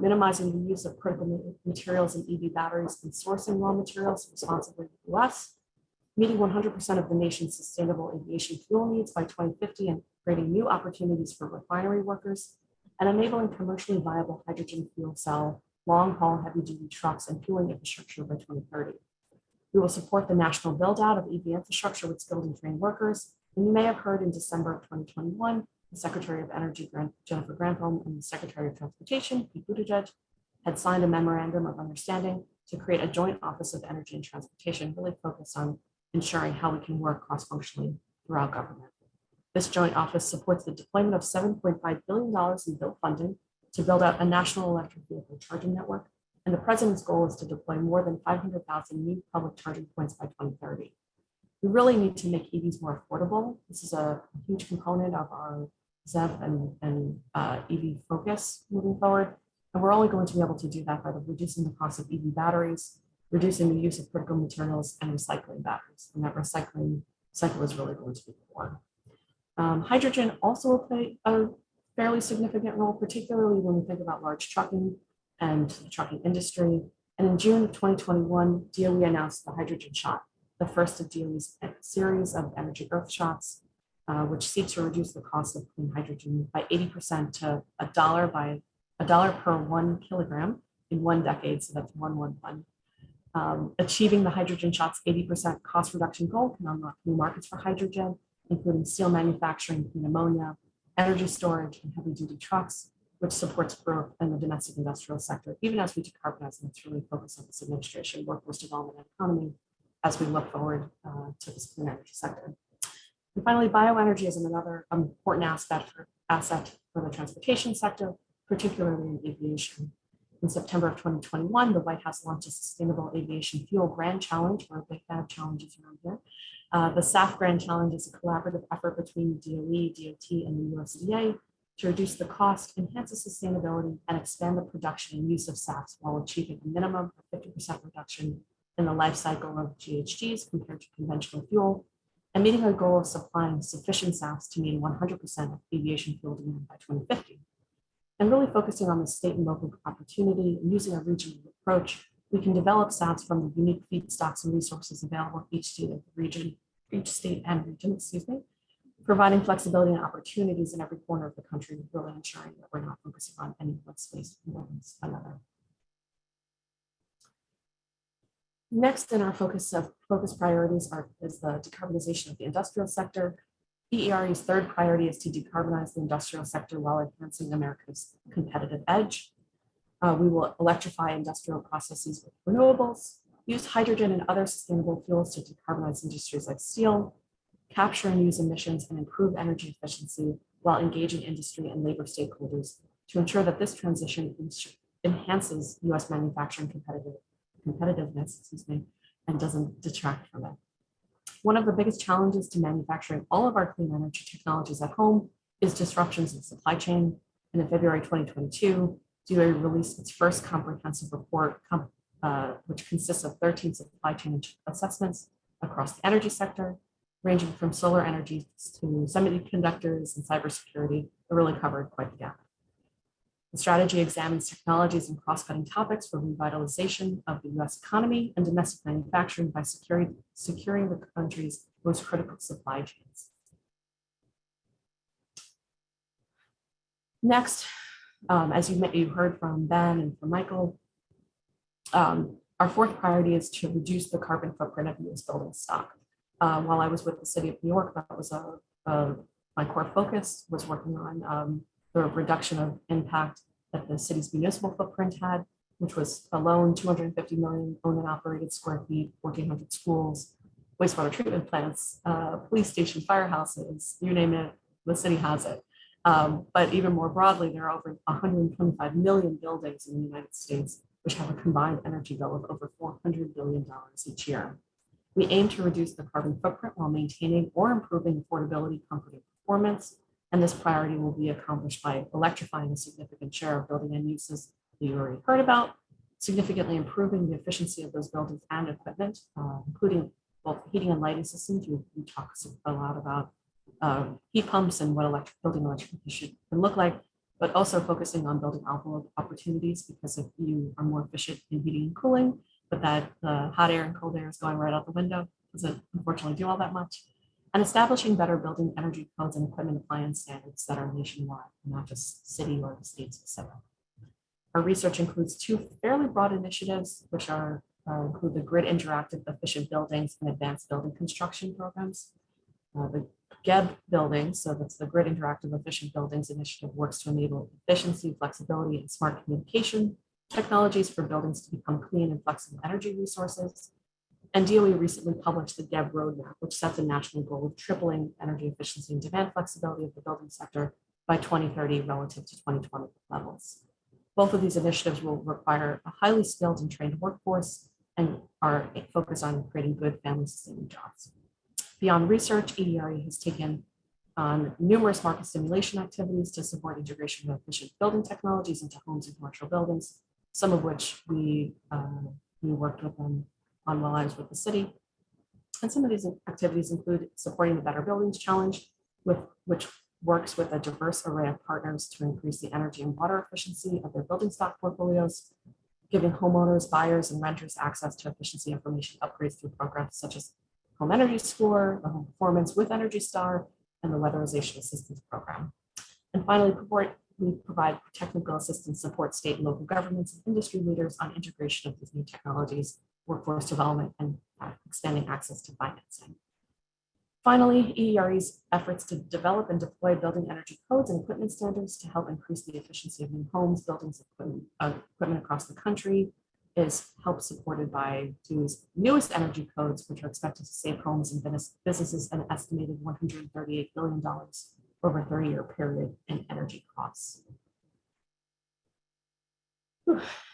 minimizing the use of critical materials in EV batteries and sourcing raw materials responsibly in the US, meeting 100% of the nation's sustainable aviation fuel needs by 2050 and creating new opportunities for refinery workers, and enabling commercially viable hydrogen fuel cell, long-haul heavy-duty trucks and fueling infrastructure by 2030. We will support the national build-out of EV infrastructure with skilled and trained workers. And you may have heard in December of 2021, the Secretary of Energy, Jennifer Granholm, and the Secretary of Transportation, Pete Buttigieg, had signed a memorandum of understanding to create a joint Office of Energy and Transportation, really focused on ensuring how we can work cross-functionally throughout government. This joint office supports the deployment of $7.5 billion in bill funding to build out a national electric vehicle charging network. And the president's goal is to deploy more than 500,000 new public charging points by 2030. We really need to make EVs more affordable. This is a huge component of our ZEV and EV focus moving forward. And we're only going to be able to do that by reducing the cost of EV batteries, reducing the use of critical materials, and recycling batteries. And that recycling cycle is really going to be core. Hydrogen also will play a fairly significant role, particularly when we think about large trucking and the trucking industry. And in June of 2021, DOE announced the hydrogen shot, the first of DOE's series of energy earth shots, which seek to reduce the cost of clean hydrogen by 80% to $1 per 1 kilogram in 1 decade. So that's 111. Achieving the hydrogen shot's 80% cost reduction goal can unlock new markets for hydrogen, including steel manufacturing, clean ammonia, energy storage, and heavy-duty trucks, which supports growth in the domestic industrial sector, even as we decarbonize. And it's really focused on this administration, workforce development, and economy as we look forward to this clean energy sector. And finally, bioenergy is another important asset for the transportation sector, particularly in aviation. In September of 2021, the White House launched a Sustainable Aviation Fuel Grand Challenge, or Big Bad Challenges around here. The SAF Grand Challenge is a collaborative effort between DOE, DOT, and the USDA to reduce the cost, enhance the sustainability, and expand the production and use of SAFs while achieving a minimum of 50% reduction in the life cycle of GHGs compared to conventional fuel, and meeting a goal of supplying sufficient SAFs to meet 100% of aviation fuel demand by 2050. And really focusing on the state and local opportunity and using a regional approach, we can develop SAFs from the unique feedstocks and resources available in each state and region, providing flexibility and opportunities in every corner of the country, really ensuring that we're not focusing on any one space more than another. Next in our focus priorities is the decarbonization of the industrial sector. EERE's third priority is to decarbonize the industrial sector while enhancing America's competitive edge. We will electrify industrial processes with renewables, use hydrogen and other sustainable fuels to decarbonize industries like steel, capture and use emissions, and improve energy efficiency while engaging industry and labor stakeholders to ensure that this transition enhances U.S. manufacturing competitiveness, and doesn't detract from it. One of the biggest challenges to manufacturing all of our clean energy technologies at home is disruptions in supply chain. And in February 2022, DOE released its first comprehensive report, which consists of 13 supply chain assessments across the energy sector, ranging from solar energy to semiconductors and cybersecurity. It really covered quite the gamut. The strategy examines technologies and cross-cutting topics for revitalization of the U.S. economy and domestic manufacturing by securing the country's most critical supply chains. Next, as you heard from Ben and from Michael, our fourth priority is to reduce the carbon footprint of U.S. building stock. While I was with the City of New York, that was my core focus, was working on the reduction of impact that the city's municipal footprint had, which was alone 250 million owned and operated square feet, 1,400 schools, wastewater treatment plants, police station, firehouses, you name it, the city has it. But even more broadly, there are over 125 million buildings in the United States, which have a combined energy bill of over $400 billion each year. We aim to reduce the carbon footprint while maintaining or improving affordability, comfort, and performance. And this priority will be accomplished by electrifying a significant share of building end uses that you already heard about, significantly improving the efficiency of those buildings and equipment, including both heating and lighting systems. We talk a lot about heat pumps and what building electrification can look like, but also focusing on building envelope opportunities, because if you are more efficient in heating and cooling, but that the hot air and cold air is going right out the window, doesn't unfortunately do all that much. And establishing better building energy codes and equipment appliance standards that are nationwide, not just city or state specific. Our research includes two fairly broad initiatives, which include the Grid Interactive Efficient Buildings and Advanced Building Construction Programs. The GEB building, so that's the Grid Interactive Efficient Buildings Initiative, works to enable efficiency, flexibility, and smart communication technologies for buildings to become clean and flexible energy resources. And DOE recently published the GEB roadmap, which sets a national goal of tripling energy efficiency and demand flexibility of the building sector by 2030 relative to 2020 levels. Both of these initiatives will require a highly skilled and trained workforce and are focused on creating good family-sustaining jobs. Beyond research, EERE has taken on numerous market stimulation activities to support integration of efficient building technologies into homes and commercial buildings, some of which we worked with them on while I was with the city. And some of these activities include supporting the Better Buildings Challenge, which works with a diverse array of partners to increase the energy and water efficiency of their building stock portfolios, giving homeowners, buyers, and renters access to efficiency information upgrades through programs such as Home Energy Score, the Home Performance with Energy Star, and the Weatherization Assistance Program. And finally, we provide technical assistance, support state and local governments and industry leaders on integration of these new technologies, workforce development, and expanding access to financing. Finally, EERE's efforts to develop and deploy building energy codes and equipment standards to help increase the efficiency of new homes, buildings, equipment across the country is help supported by DOE's newest energy codes, which are expected to save homes and businesses an estimated $138 billion over a 30-year period in energy costs.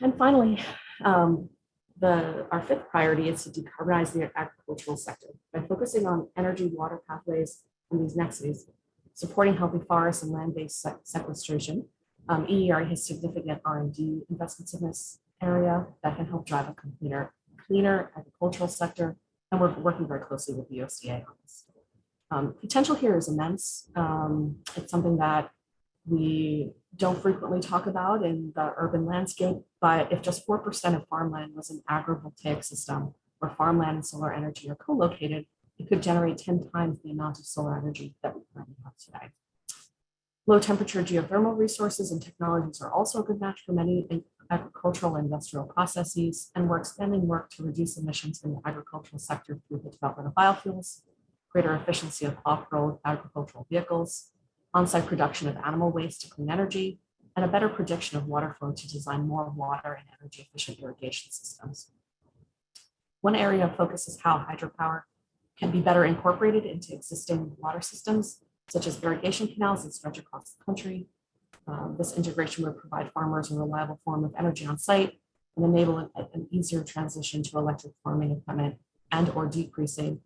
And finally, our fifth priority is to decarbonize the agricultural sector by focusing on energy water pathways and these nexus, supporting healthy forests and land-based sequestration. EERE has significant R&D investments in this area that can help drive a cleaner agricultural sector, and we're working very closely with the USDA on this. Potential here is immense. It's something that we don't frequently talk about in the urban landscape, but if just 4% of farmland was an agrivoltaic system where farmland and solar energy are co-located, it could generate 10 times the amount of solar energy that we currently have today. Low temperature geothermal resources and technologies are also a good match for many agricultural and industrial processes, and we're expanding work to reduce emissions in the agricultural sector through the development of biofuels, greater efficiency of off-road agricultural vehicles, on-site production of animal waste to clean energy, and a better prediction of water flow to design more water and energy efficient irrigation systems. One area of focus is how hydropower can be better incorporated into existing water systems, such as irrigation canals that stretch across the country. This integration would provide farmers a reliable form of energy on site and enable an easier transition to electric farming equipment and or decreasing,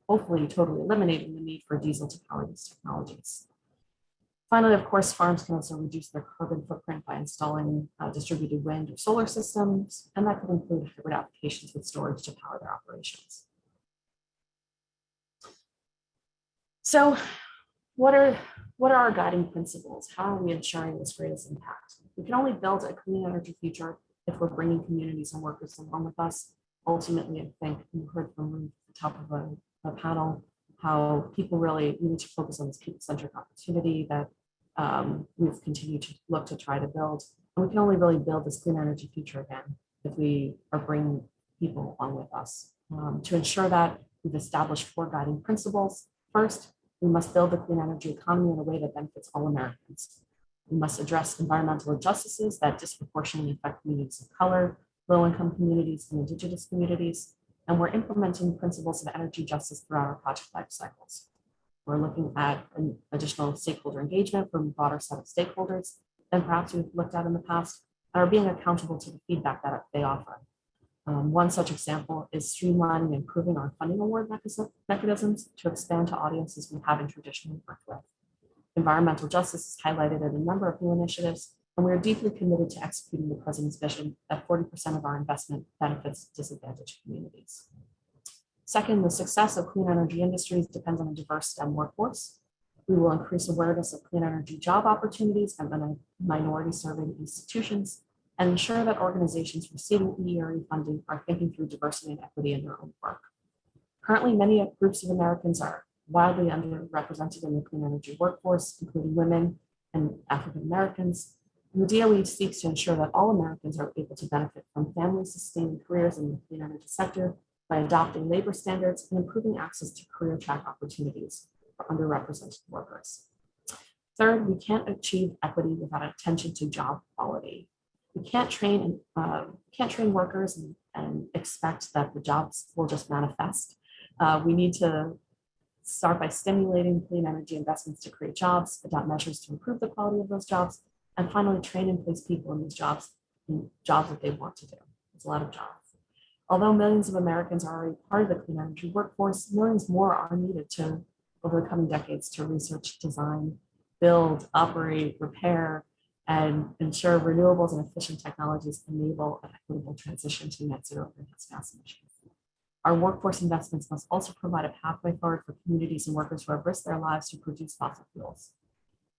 hopefully totally eliminating the need for diesel to power these technologies. Finally, of course, farms can also reduce their carbon footprint by installing distributed wind or solar systems, and that could include hybrid applications with storage to power their operations. So what are our guiding principles? How are we ensuring this greatest impact? We can only build a clean energy future if we're bringing communities and workers along with us. Ultimately, I think you heard from Ruth at the top of a panel how people really need to focus on this people-centric opportunity that we've continued to look to try to build. And we can only really build this clean energy future again if we are bringing people along with us. To ensure that, we've established 4 guiding principles. First, we must build the clean energy economy in a way that benefits all Americans. We must address environmental injustices that disproportionately affect communities of color, low-income communities, and indigenous communities. And we're implementing principles of energy justice throughout our project life cycles. We're looking at an additional stakeholder engagement from a broader set of stakeholders than perhaps we've looked at in the past, and are being accountable to the feedback that they offer. One such example is streamlining and improving our funding award mechanisms to expand to audiences we haven't traditionally worked with. Environmental justice is highlighted in a number of new initiatives, and we are deeply committed to executing the President's vision that 40% of our investment benefits disadvantaged communities. Second, the success of clean energy industries depends on a diverse STEM workforce. We will increase awareness of clean energy job opportunities at minority serving institutions and ensure that organizations receiving EERE funding are thinking through diversity and equity in their own work. Currently, many groups of Americans are wildly underrepresented in the clean energy workforce, including women and African Americans. And the DOE seeks to ensure that all Americans are able to benefit from family-sustaining careers in the clean energy sector by adopting labor standards and improving access to career track opportunities for underrepresented workers. Third, we can't achieve equity without attention to job quality. We can't train workers and expect that the jobs will just manifest. We need to start by stimulating clean energy investments to create jobs, adopt measures to improve the quality of those jobs, and finally train and place people in these jobs that they want to do. It's a lot of jobs. Although millions of Americans are already part of the clean energy workforce, millions more are needed over the coming decades to research, design, build, operate, repair, and ensure renewables and efficient technologies enable an equitable transition to net zero greenhouse gas emissions. Our workforce investments must also provide a pathway forward for communities and workers who have risked their lives to produce fossil fuels.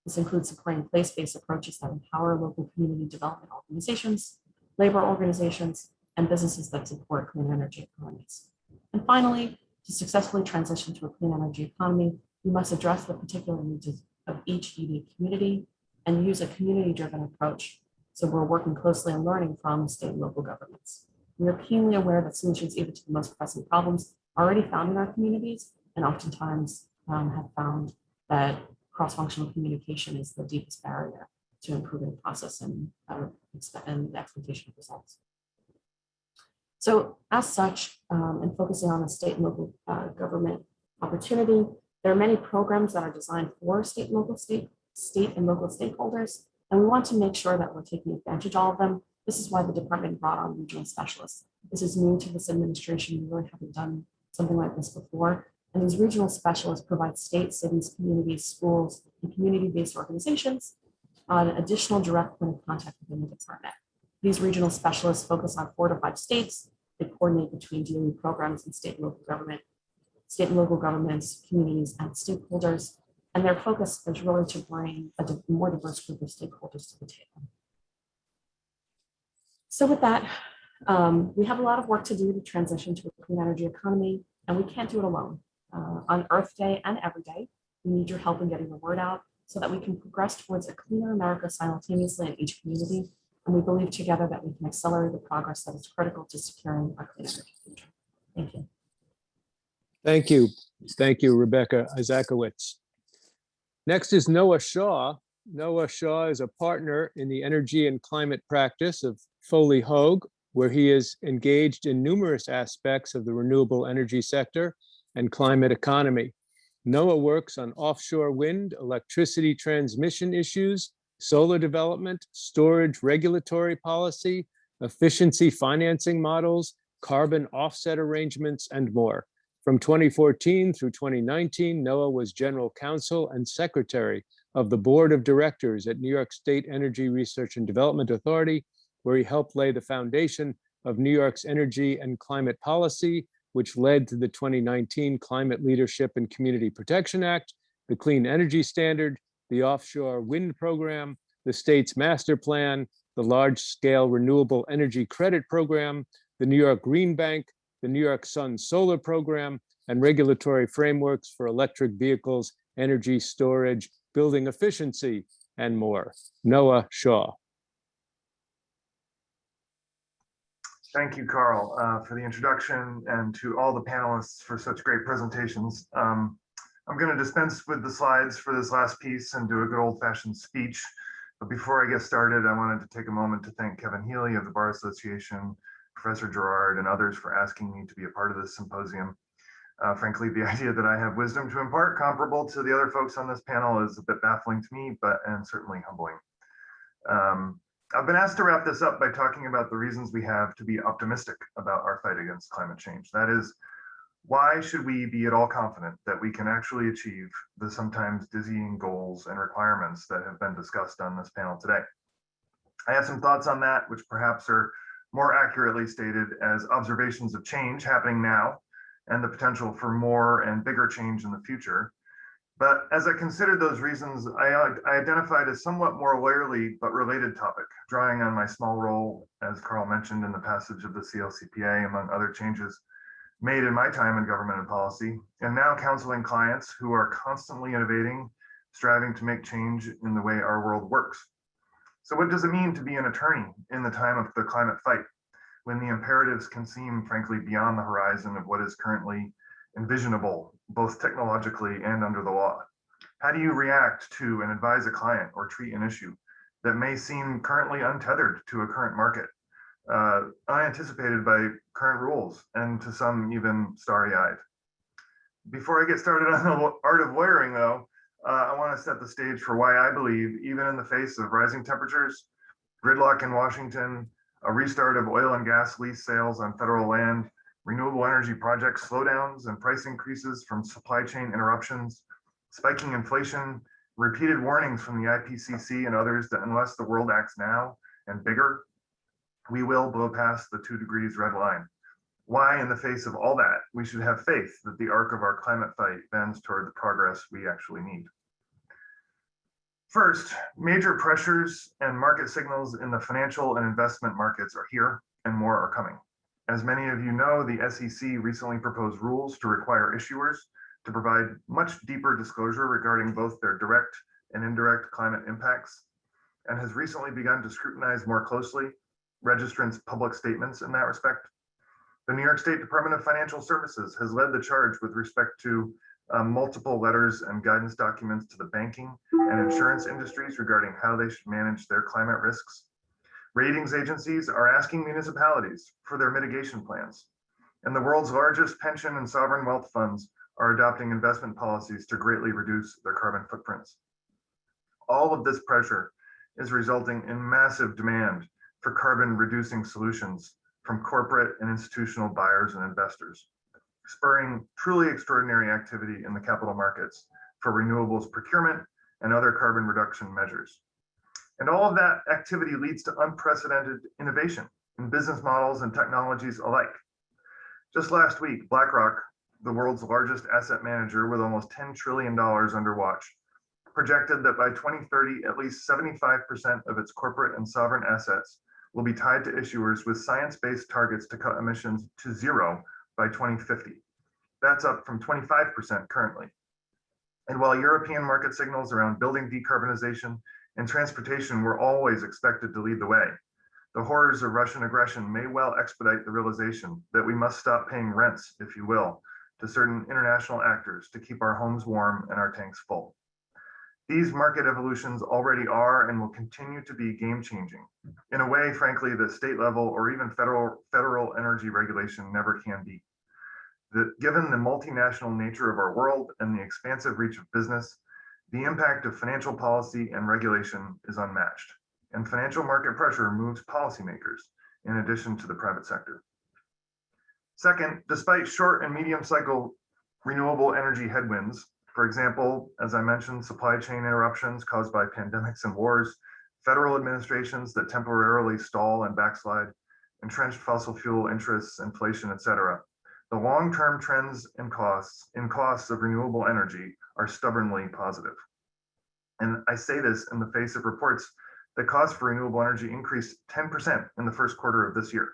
This includes supporting place-based approaches that empower local community development organizations, labor organizations, and businesses that support clean energy economies. And finally, to successfully transition to a clean energy economy, we must address the particular needs of each unique community and use a community-driven approach. So we're working closely and learning from state and local governments. We are keenly aware that solutions even to the most pressing problems are already found in our communities, and oftentimes have found that cross-functional communication is the deepest barrier to improving the process and the expectation of results. So as such, and focusing on the state and local government opportunity, there are many programs that are designed for state and local stakeholders, and we want to make sure that we're taking advantage of all of them. This is why the department brought on regional specialists. This is new to this administration. We really haven't done something like this before. And these regional specialists provide states, cities, communities, schools, and community-based organizations on additional direct point of contact within the department. These regional specialists focus on 4 to 5 states. They coordinate between DOE programs and state and local governments, communities, and stakeholders. And their focus is really to bring a more diverse group of stakeholders to the table. So with that, we have a lot of work to do to transition to a clean energy economy, and we can't do it alone. On Earth Day and every day, we need your help in getting the word out so that we can progress towards a cleaner America simultaneously in each community. And we believe together that we can accelerate the progress that is critical to securing our clean energy future. Thank you. Thank you. Thank you, Rebecca Izakowitz. Next is Noah Shaw. Noah Shaw is a partner in the energy and climate practice of Foley Hoag, where he is engaged in numerous aspects of the renewable energy sector and climate economy. Noah works on offshore wind, electricity transmission issues, solar development, storage regulatory policy, efficiency financing models, carbon offset arrangements, and more. From 2014 through 2019, Noah was general counsel and secretary of the board of directors at New York State Energy Research and Development Authority, where he helped lay the foundation of New York's energy and climate policy, which led to the 2019 Climate Leadership and Community Protection Act, the Clean Energy Standard, the Offshore Wind Program, the state's master plan, the large-scale renewable energy credit program, the New York Green Bank, the New York Sun Solar Program, and regulatory frameworks for electric vehicles, energy storage, building efficiency, and more. Noah Shaw. Thank you, Carl, for the introduction, and to all the panelists for such great presentations. I'm going to dispense with the slides for this last piece and do a good old-fashioned speech. But before I get started, I wanted to take a moment to thank Kevin Healy of the Bar Association, Professor Gerard, and others for asking me to be a part of this symposium. Frankly, the idea that I have wisdom to impart comparable to the other folks on this panel is a bit baffling to me, and certainly humbling. I've been asked to wrap this up by talking about the reasons we have to be optimistic about our fight against climate change. That is, why should we be at all confident that we can actually achieve the sometimes dizzying goals and requirements that have been discussed on this panel today? I have some thoughts on that, which perhaps are more accurately stated as observations of change happening now and the potential for more and bigger change in the future. But as I considered those reasons, I identified a somewhat more lawyerly but related topic, drawing on my small role, as Carl mentioned, in the passage of the CLCPA, among other changes made in my time in government and policy, and now counseling clients who are constantly innovating, striving to make change in the way our world works. So what does it mean to be an attorney in the time of the climate fight, when the imperatives can seem, frankly, beyond the horizon of what is currently envisionable, both technologically and under the law? How do you react to and advise a client or treat an issue that may seem currently untethered to a current market, unanticipated by current rules, and to some even starry-eyed? Before I get started on the art of lawyering, though, I want to set the stage for why I believe, even in the face of rising temperatures, gridlock in Washington, a restart of oil and gas lease sales on federal land, renewable energy project slowdowns and price increases from supply chain interruptions, spiking inflation, repeated warnings from the IPCC and others that unless the world acts now and bigger, we will blow past the 2 degrees red line. why, in the face of all that, we should have faith that the arc of our climate fight bends toward the progress we actually need. First, major pressures and market signals in the financial and investment markets are here, and more are coming. As many of you know, the SEC recently proposed rules to require issuers to provide much deeper disclosure regarding both their direct and indirect climate impacts, and has recently begun to scrutinize more closely registrants' public statements in that respect. The New York State Department of Financial Services has led the charge with respect to multiple letters and guidance documents to the banking and insurance industries regarding how they should manage their climate risks. Ratings agencies are asking municipalities for their mitigation plans, and the world's largest pension and sovereign wealth funds are adopting investment policies to greatly reduce their carbon footprints. All of this pressure is resulting in massive demand for carbon reducing solutions from corporate and institutional buyers and investors, spurring truly extraordinary activity in the capital markets for renewables procurement and other carbon reduction measures. And all of that activity leads to unprecedented innovation in business models and technologies alike. Just last week, BlackRock, the world's largest asset manager with almost $10 trillion under watch, projected that by 2030, at least 75% of its corporate and sovereign assets will be tied to issuers with science-based targets to cut emissions to zero by 2050. That's up from 25% currently. And while European market signals around building decarbonization and transportation were always expected to lead the way, the horrors of Russian aggression may well expedite the realization that we must stop paying rents, if you will, to certain international actors to keep our homes warm and our tanks full. These market evolutions already are and will continue to be game-changing in a way, frankly, that state level or even federal energy regulation never can be. Given the multinational nature of our world and the expansive reach of business, the impact of financial policy and regulation is unmatched, and financial market pressure moves policymakers in addition to the private sector. Second, despite short and medium cycle renewable energy headwinds, for example, as I mentioned, supply chain interruptions caused by pandemics and wars, federal administrations that temporarily stall and backslide, entrenched fossil fuel interests, inflation, etc., the long-term trends and costs of renewable energy are stubbornly positive. And I say this in the face of reports that costs for renewable energy increased 10% in the first quarter of this year.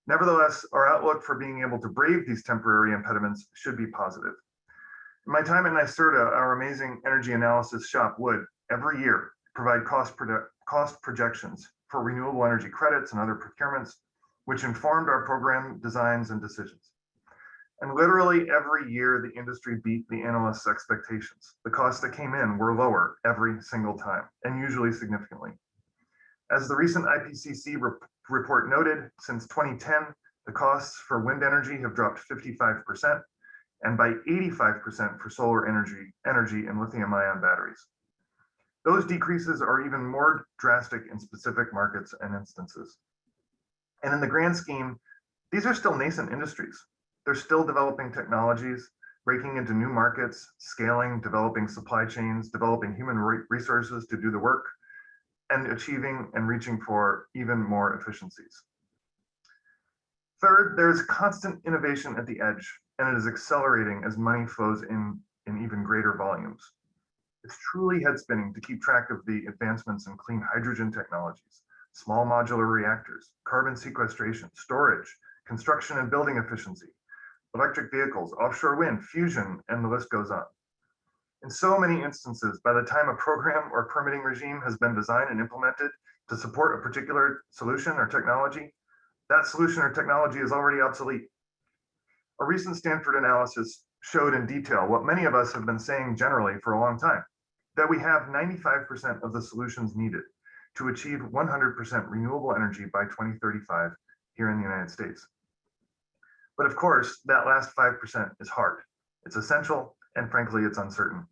Nevertheless, our outlook for being able to brave these temporary impediments should be positive. In my time at NYSERDA, our amazing energy analysis shop would, every year, provide cost projections for renewable energy credits and other procurements, which informed our program designs and decisions. And literally every year, the industry beat the analysts' expectations. The costs that came in were lower every single time, and usually significantly. As the recent IPCC report noted, since 2010, the costs for wind energy have dropped 55%, and by 85% for solar energy and lithium-ion batteries. Those decreases are even more drastic in specific markets and instances. And in the grand scheme, these are still nascent industries. They're still developing technologies, breaking into new markets, scaling, developing supply chains, developing human resources to do the work, and achieving and reaching for even more efficiencies. Third, there is constant innovation at the edge, and it is accelerating as money flows in even greater volumes. It's truly head-spinning to keep track of the advancements in clean hydrogen technologies, small modular reactors, carbon sequestration, storage, construction and building efficiency, electric vehicles, offshore wind, fusion, and the list goes on. In so many instances, by the time a program or permitting regime has been designed and implemented to support a particular solution or technology, that solution or technology is already obsolete. A recent Stanford analysis showed in detail what many of us have been saying generally for a long time, that we have 95% of the solutions needed to achieve 100% renewable energy by 2035 here in the United States. But of course, that last 5% is hard. It's essential, and frankly, it's uncertain.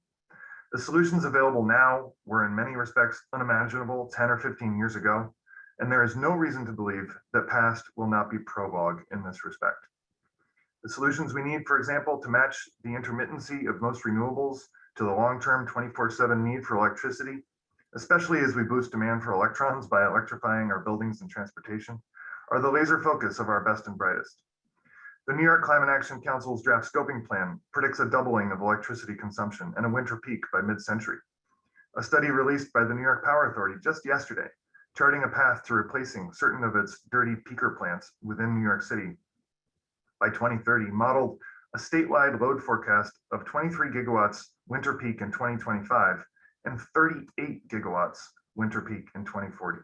The solutions available now were in many respects unimaginable 10 or 15 years ago, and there is no reason to believe that past will not be prologue in this respect. The solutions we need, for example, to match the intermittency of most renewables to the long-term 24/7 need for electricity, especially as we boost demand for electrons by electrifying our buildings and transportation, are the laser focus of our best and brightest. The New York Climate Action Council's draft scoping plan predicts a doubling of electricity consumption and a winter peak by mid-century. A study released by the New York Power Authority just yesterday, charting a path to replacing certain of its dirty peaker plants within New York City by 2030, modeled a statewide load forecast of 23 gigawatts winter peak in 2025 and 38 gigawatts winter peak in 2040.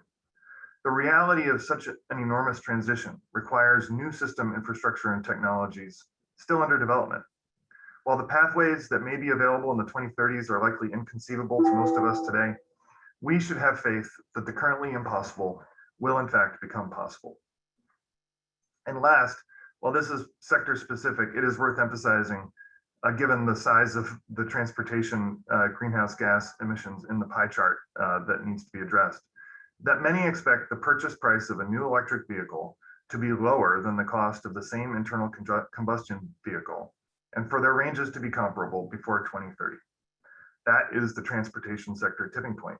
The reality of such an enormous transition requires new system infrastructure and technologies still under development. While the pathways that may be available in the 2030s are likely inconceivable to most of us today, we should have faith that the currently impossible will in fact become possible. And last, while this is sector specific, it is worth emphasizing, given the size of the transportation greenhouse gas emissions in the pie chart that needs to be addressed, that many expect the purchase price of a new electric vehicle to be lower than the cost of the same internal combustion vehicle, and for their ranges to be comparable before 2030. That is the transportation sector tipping point.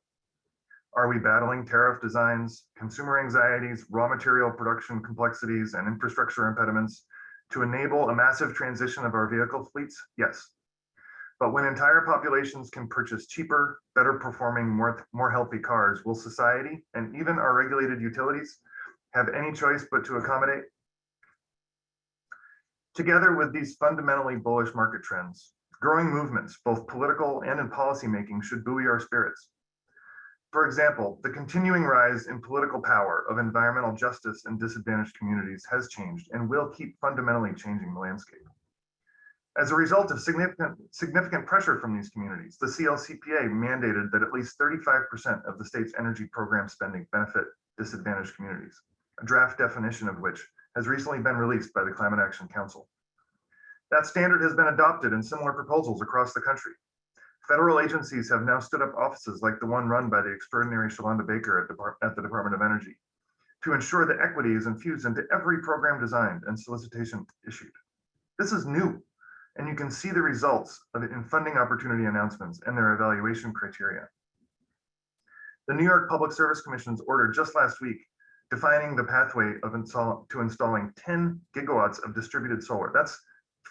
Are we battling tariff designs, consumer anxieties, raw material production complexities, and infrastructure impediments to enable a massive transition of our vehicle fleets? Yes. But when entire populations can purchase cheaper, better performing, more healthy cars, will society and even our regulated utilities have any choice but to accommodate? Together with these fundamentally bullish market trends, growing movements, both political and in policymaking, should buoy our spirits. For example, the continuing rise in political power of environmental justice in disadvantaged communities has changed and will keep fundamentally changing the landscape. As a result of significant pressure from these communities, the CLCPA mandated that at least 35% of the state's energy program spending benefit disadvantaged communities, a draft definition of which has recently been released by the Climate Action Council. That standard has been adopted in similar proposals across the country. Federal agencies have now stood up offices like the one run by the extraordinary Shalonda Baker at the Department of Energy to ensure that equity is infused into every program designed and solicitation issued. This is new, and you can see the results of it in funding opportunity announcements and their evaluation criteria. The New York Public Service Commission's order just last week defining the pathway to installing 10 gigawatts of distributed solar. That's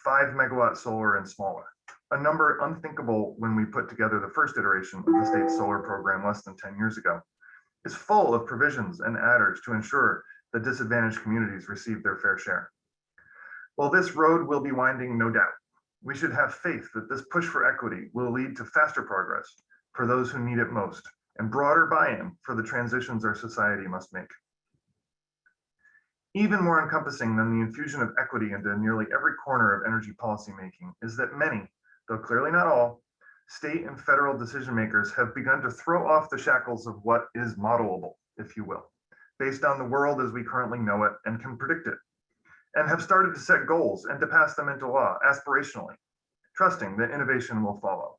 5 megawatt solar and smaller, a number unthinkable when we put together the first iteration of the state's solar program less than 10 years ago, is full of provisions and adders to ensure that disadvantaged communities receive their fair share. While this road will be winding, no doubt, we should have faith that this push for equity will lead to faster progress for those who need it most and broader buy-in for the transitions our society must make. Even more encompassing than the infusion of equity into nearly every corner of energy policymaking is that many, though clearly not all, state and federal decision makers have begun to throw off the shackles of what is modelable, if you will, based on the world as we currently know it and can predict it, and have started to set goals and to pass them into law aspirationally, trusting that innovation will follow.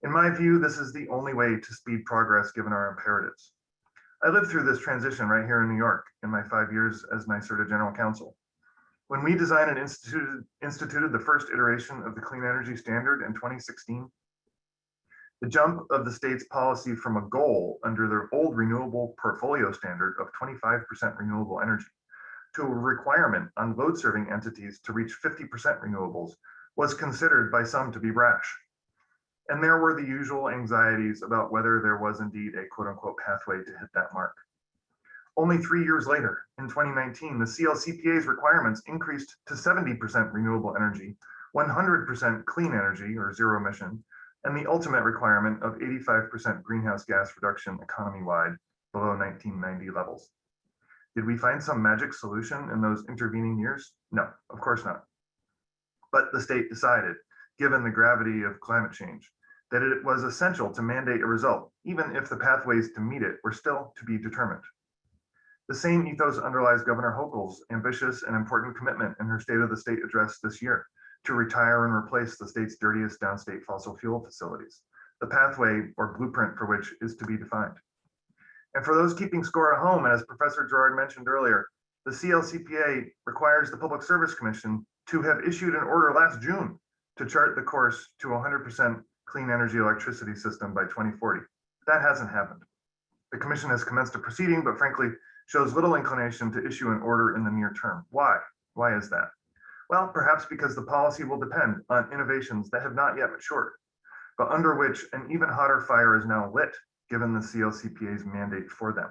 In my view, this is the only way to speed progress given our imperatives. I lived through this transition right here in New York in my 5 years as NYSERDA General Counsel. When we designed and instituted the first iteration of the Clean Energy Standard in 2016, the jump of the state's policy from a goal under their old renewable portfolio standard of 25% renewable energy to a requirement on load-serving entities to reach 50% renewables was considered by some to be brash. And there were the usual anxieties about whether there was indeed a quote-unquote pathway to hit that mark. Only 3 years later, in 2019, the CLCPA's requirements increased to 70% renewable energy, 100% clean energy or zero emission, and the ultimate requirement of 85% greenhouse gas reduction economy-wide below 1990 levels. Did we find some magic solution in those intervening years? No, of course not. But the state decided, given the gravity of climate change, that it was essential to mandate a result, even if the pathways to meet it were still to be determined. The same ethos underlies Governor Hochul's ambitious and important commitment in her State of the State address this year to retire and replace the state's dirtiest downstate fossil fuel facilities, the pathway or blueprint for which is to be defined. And for those keeping score at home, and as Professor Gerrard mentioned earlier, the CLCPA requires the Public Service Commission to have issued an order last June to chart the course to 100% clean energy electricity system by 2040. That hasn't happened. The commission has commenced a proceeding, but frankly, shows little inclination to issue an order in the near term. Why? Why is that? Well, perhaps because the policy will depend on innovations that have not yet matured, but under which an even hotter fire is now lit, given the CLCPA's mandate for them.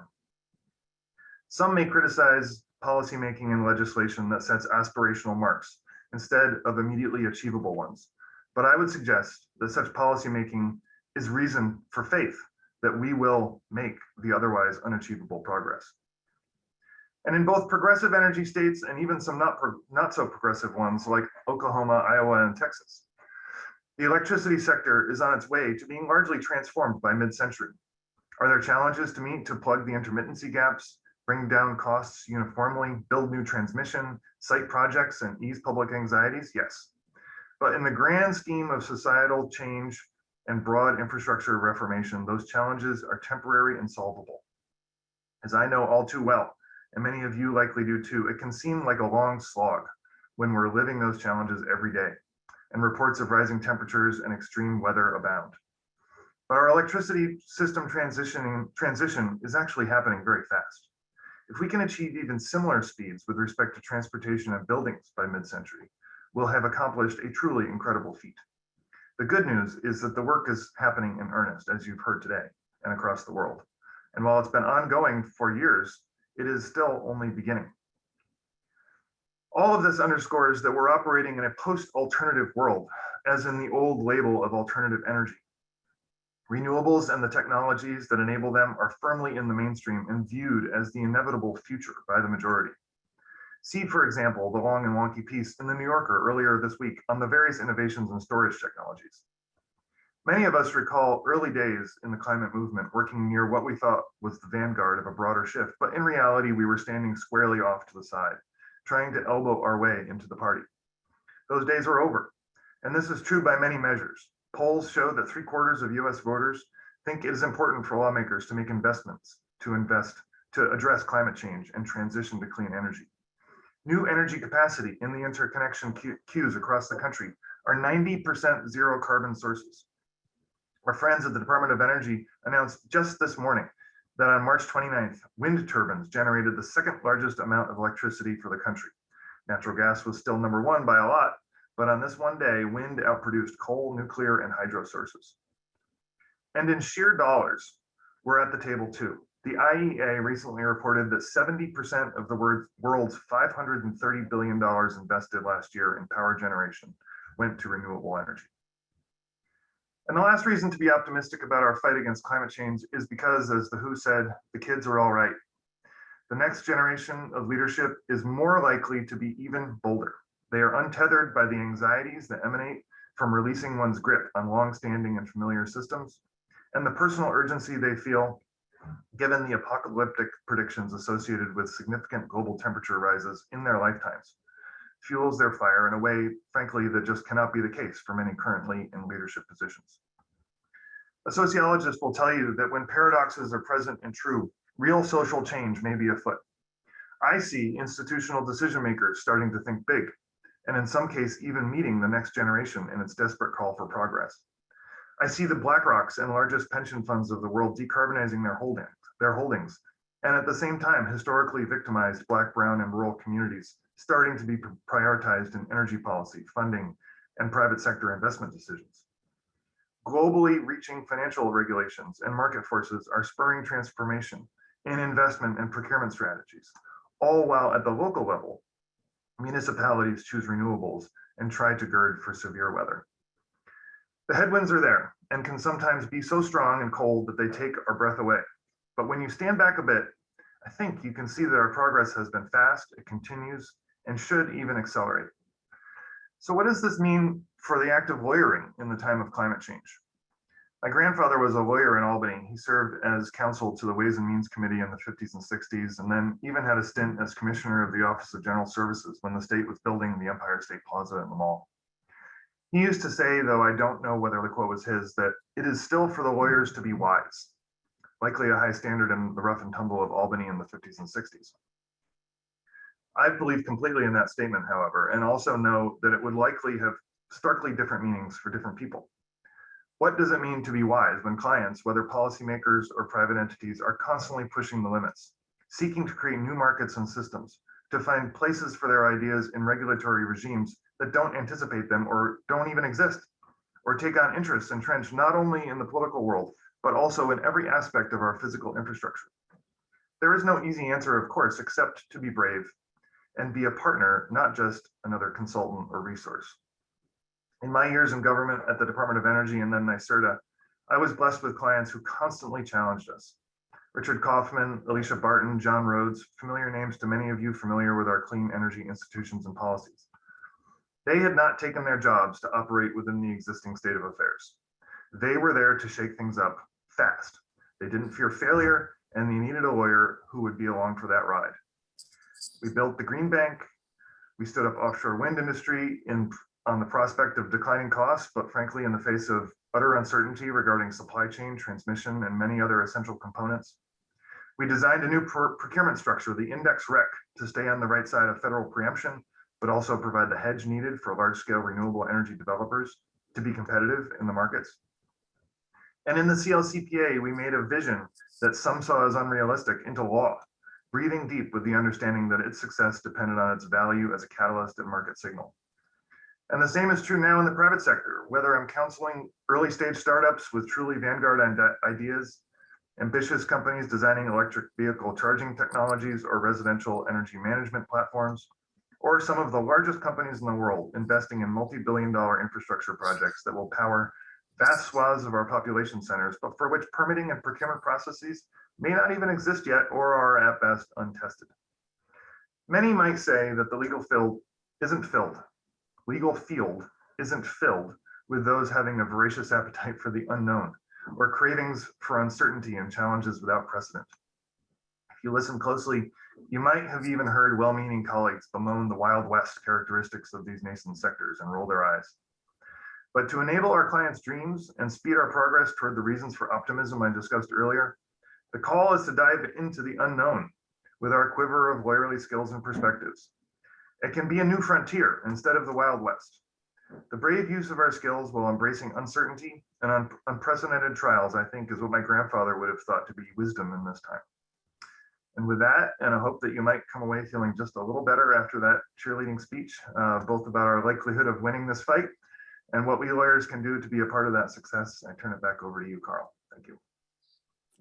Some may criticize policymaking and legislation that sets aspirational marks instead of immediately achievable ones. But I would suggest that such policymaking is reason for faith that we will make the otherwise unachievable progress. And in both progressive energy states and even some not so progressive ones like Oklahoma, Iowa, and Texas, the electricity sector is on its way to being largely transformed by mid-century. Are there challenges to meet to plug the intermittency gaps, bring down costs uniformly, build new transmission, site projects, and ease public anxieties? Yes. But in the grand scheme of societal change and broad infrastructure reformation, those challenges are temporary and solvable. As I know all too well, and many of you likely do too, it can seem like a long slog when we're living those challenges every day, and reports of rising temperatures and extreme weather abound. But our electricity system transition is actually happening very fast. If we can achieve even similar speeds with respect to transportation and buildings by mid-century, we'll have accomplished a truly incredible feat. The good news is that the work is happening in earnest, as you've heard today, and across the world. And while it's been ongoing for years, it is still only beginning. All of this underscores that we're operating in a post-alternative world, as in the old label of alternative energy. Renewables and the technologies that enable them are firmly in the mainstream and viewed as the inevitable future by the majority. See, for example, the long and wonky piece in the New Yorker earlier this week on the various innovations in storage technologies. Many of us recall early days in the climate movement working near what we thought was the vanguard of a broader shift, but in reality, we were standing squarely off to the side, trying to elbow our way into the party. Those days are over, and this is true by many measures. Polls show that 3/4 of US voters think it is important for lawmakers to make investments to address climate change and transition to clean energy. New energy capacity in the interconnection queues across the country are 90% zero carbon sources. Our friends at the Department of Energy announced just this morning that on March 29th, wind turbines generated the second largest amount of electricity for the country. Natural gas was still number one by a lot, but on this one day, wind outproduced coal, nuclear, and hydro sources. And in sheer dollars, we're at the table too. The IEA recently reported that 70% of the world's $530 billion invested last year in power generation went to renewable energy. And the last reason to be optimistic about our fight against climate change is because, as the WHO said, the kids are all right. The next generation of leadership is more likely to be even bolder. They are untethered by the anxieties that emanate from releasing one's grip on long-standing and familiar systems, and the personal urgency they feel given the apocalyptic predictions associated with significant global temperature rises in their lifetimes, fuels their fire in a way, frankly, that just cannot be the case for many currently in leadership positions. A sociologist will tell you that when paradoxes are present and true, real social change may be afoot. I see institutional decision makers starting to think big, and in some case, even meeting the next generation in its desperate call for progress. I see the BlackRocks and largest pension funds of the world decarbonizing their holdings, and at the same time, historically victimized Black, Brown, and rural communities starting to be prioritized in energy policy, funding, and private sector investment decisions. Globally reaching financial regulations and market forces are spurring transformation in investment and procurement strategies, all while at the local level, municipalities choose renewables and try to gird for severe weather. The headwinds are there and can sometimes be so strong and cold that they take our breath away. But when you stand back a bit, I think you can see that our progress has been fast, it continues, and should even accelerate. So what does this mean for the act of lawyering in the time of climate change? My grandfather was a lawyer in Albany. He served as counsel to the Ways and Means Committee in the 50s and 60s, and then even had a stint as commissioner of the Office of General Services when the state was building the Empire State Plaza in the mall. He used to say, though I don't know whether the quote was his, that it is still for the lawyers to be wise, likely a high standard in the rough and tumble of Albany in the 50s and 60s. I believe completely in that statement, however, and also know that it would likely have starkly different meanings for different people. What does it mean to be wise when clients, whether policymakers or private entities, are constantly pushing the limits, seeking to create new markets and systems, to find places for their ideas in regulatory regimes that don't anticipate them or don't even exist, or take on interests entrenched not only in the political world, but also in every aspect of our physical infrastructure. There is no easy answer, of course, except to be brave and be a partner, not just another consultant or resource. In my years in government at the Department of Energy and then NYSERDA, I was blessed with clients who constantly challenged us. Richard Kaufman, Alicia Barton, John Rhodes, familiar names to many of you familiar with our clean energy institutions and policies. They had not taken their jobs to operate within the existing state of affairs. They were there to shake things up fast. They didn't fear failure, and they needed a lawyer who would be along for that ride. We built the Green Bank. We stood up offshore wind industry on the prospect of declining costs, but frankly, in the face of utter uncertainty regarding supply chain, transmission, and many other essential components. We designed a new procurement structure, the Index Rec, to stay on the right side of federal preemption, but also provide the hedge needed for large-scale renewable energy developers to be competitive in the markets. And in the CLCPA, we made a vision that some saw as unrealistic into law, breathing deep with the understanding that its success depended on its value as a catalyst and market signal. And the same is true now in the private sector, whether I'm counseling early stage startups with truly vanguard ideas, ambitious companies designing electric vehicle charging technologies or residential energy management platforms, or some of the largest companies in the world investing in multi-billion-dollar infrastructure projects that will power vast swaths of our population centers, but for which permitting and procurement processes may not even exist yet or are at best untested. Many might say that the legal field isn't filled with those having a voracious appetite for the unknown or cravings for uncertainty and challenges without precedent. If you listen closely, you might have even heard well-meaning colleagues bemoan the Wild West characteristics of these nascent sectors and roll their eyes. But to enable our clients' dreams and speed our progress toward the reasons for optimism I discussed earlier, the call is to dive into the unknown with our quiver of lawyerly skills and perspectives. It can be a new frontier instead of the Wild West. The brave use of our skills while embracing uncertainty and unprecedented trials, I think, is what my grandfather would have thought to be wisdom in this time. And with that, and I hope that you might come away feeling just a little better after that cheerleading speech, both about our likelihood of winning this fight and what we lawyers can do to be a part of that success, I turn it back over to you, Carl. Thank you.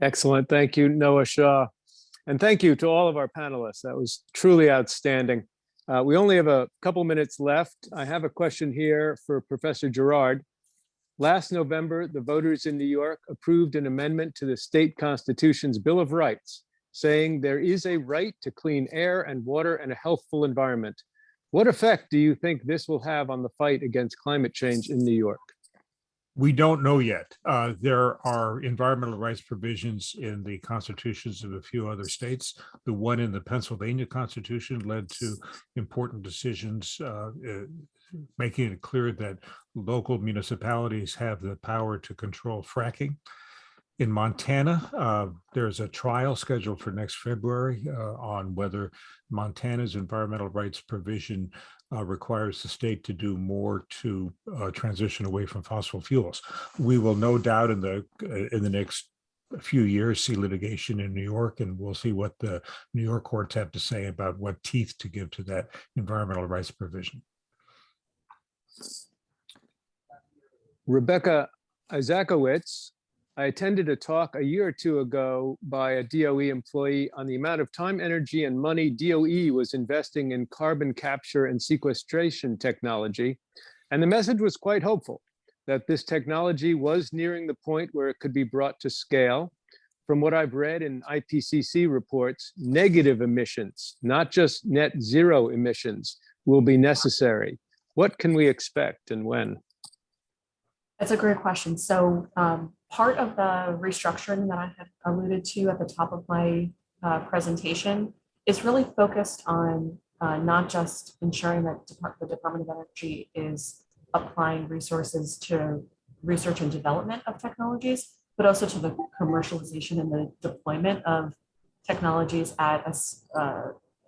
Excellent. Thank you, Noah Shaw. And thank you to all of our panelists. That was truly outstanding. We only have a couple minutes left. I have a question here for Professor Gerard. Last November, the voters in New York approved an amendment to the state constitution's Bill of Rights, saying there is a right to clean air and water and a healthful environment. What effect do you think this will have on the fight against climate change in New York? We don't know yet. There are environmental rights provisions in the constitutions of a few other states. The one in the Pennsylvania Constitution led to important decisions, making it clear that local municipalities have the power to control fracking. In Montana, there's a trial scheduled for next February on whether Montana's environmental rights provision requires the state to do more to transition away from fossil fuels. We will no doubt in the next few years see litigation in New York, and we'll see what the New York courts have to say about what teeth to give to that environmental rights provision. Rebecca Izakowitz, I attended a talk a year or two ago by a DOE employee on the amount of time, energy, and money DOE was investing in carbon capture and sequestration technology. And the message was quite hopeful that this technology was nearing the point where it could be brought to scale. From what I've read in IPCC reports, negative emissions, not just net zero emissions, will be necessary. What can we expect and when? That's a great question. So part of the restructuring that I had alluded to at the top of my presentation is really focused on not just ensuring that the Department of Energy is applying resources to research and development of technologies, but also to the commercialization and the deployment of technologies at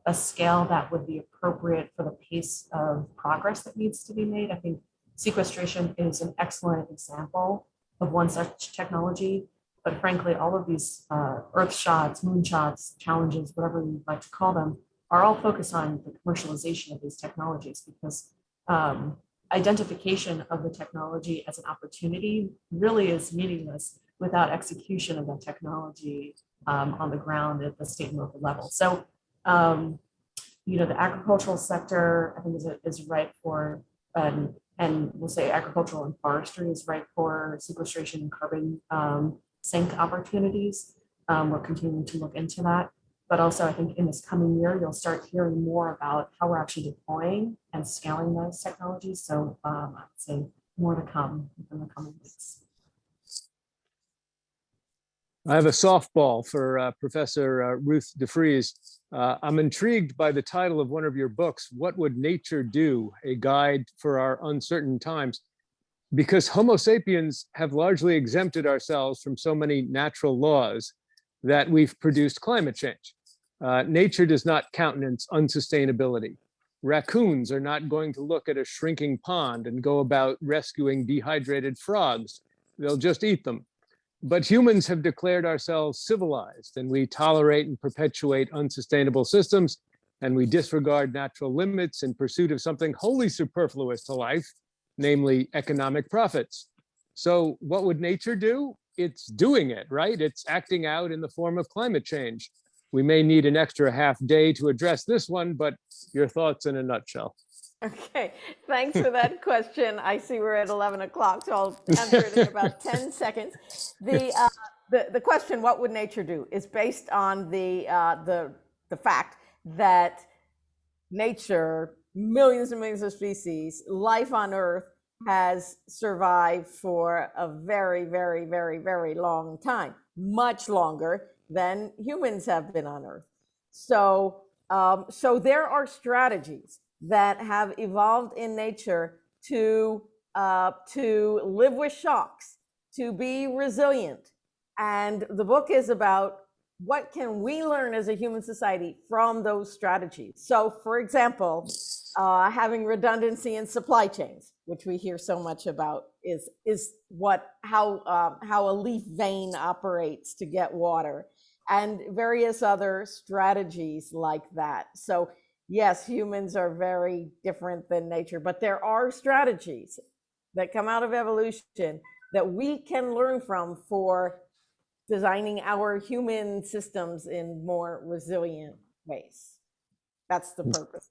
a scale that would be appropriate for the pace of progress that needs to be made. I think sequestration is an excellent example of one such technology, but frankly, all of these earth shots, moon shots, challenges, whatever you'd like to call them, are all focused on the commercialization of these technologies, because identification of the technology as an opportunity really is meaningless without execution of that technology on the ground at the state and local level. So, the agricultural sector, I think, is ripe for, and we'll say agricultural and forestry is ripe for sequestration and carbon sink opportunities. We're continuing to look into that. But also, I think in this coming year, you'll start hearing more about how we're actually deploying and scaling those technologies. So I'd say more to come in the coming weeks. I have a softball for Professor Ruth Dufrese. I'm intrigued by the title of one of your books, What Would Nature Do? A Guide for Our Uncertain Times, because Homo sapiens have largely exempted ourselves from so many natural laws that we've produced climate change. Nature does not countenance unsustainability. Raccoons are not going to look at a shrinking pond and go about rescuing dehydrated frogs. They'll just eat them. But humans have declared ourselves civilized, and we tolerate and perpetuate unsustainable systems, and we disregard natural limits in pursuit of something wholly superfluous to life, namely economic profits. So what would nature do? It's doing it, right? It's acting out in the form of climate change. We may need an extra half day to address this one, but your thoughts in a nutshell. Okay, thanks for that question. I see we're at 11 o'clock, so I'll answer it in about 10 seconds. The question, what would nature do, is based on the fact that nature, millions and millions of species, life on Earth has survived for a very, very, very, very long time, much longer than humans have been on Earth. So, there are strategies that have evolved in nature to live with shocks, to be resilient. And the book is about what can we learn as a human society from those strategies. So, for example, having redundancy in supply chains, which we hear so much about, is how a leaf vein operates to get water, and various other strategies like that. So yes, humans are very different than nature, but there are strategies that come out of evolution that we can learn from for designing our human systems in more resilient ways. That's the purpose.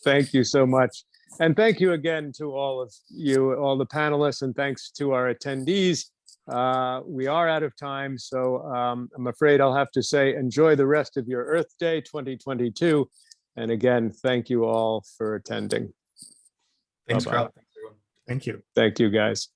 Thank you so much. And thank you again to all of you, all the panelists, and thanks to our attendees. We are out of time, so I'm afraid I'll have to say enjoy the rest of your Earth Day 2022. And again, thank you all for attending. Thanks, Bye-bye. Carl. Thank you. Thank you, guys.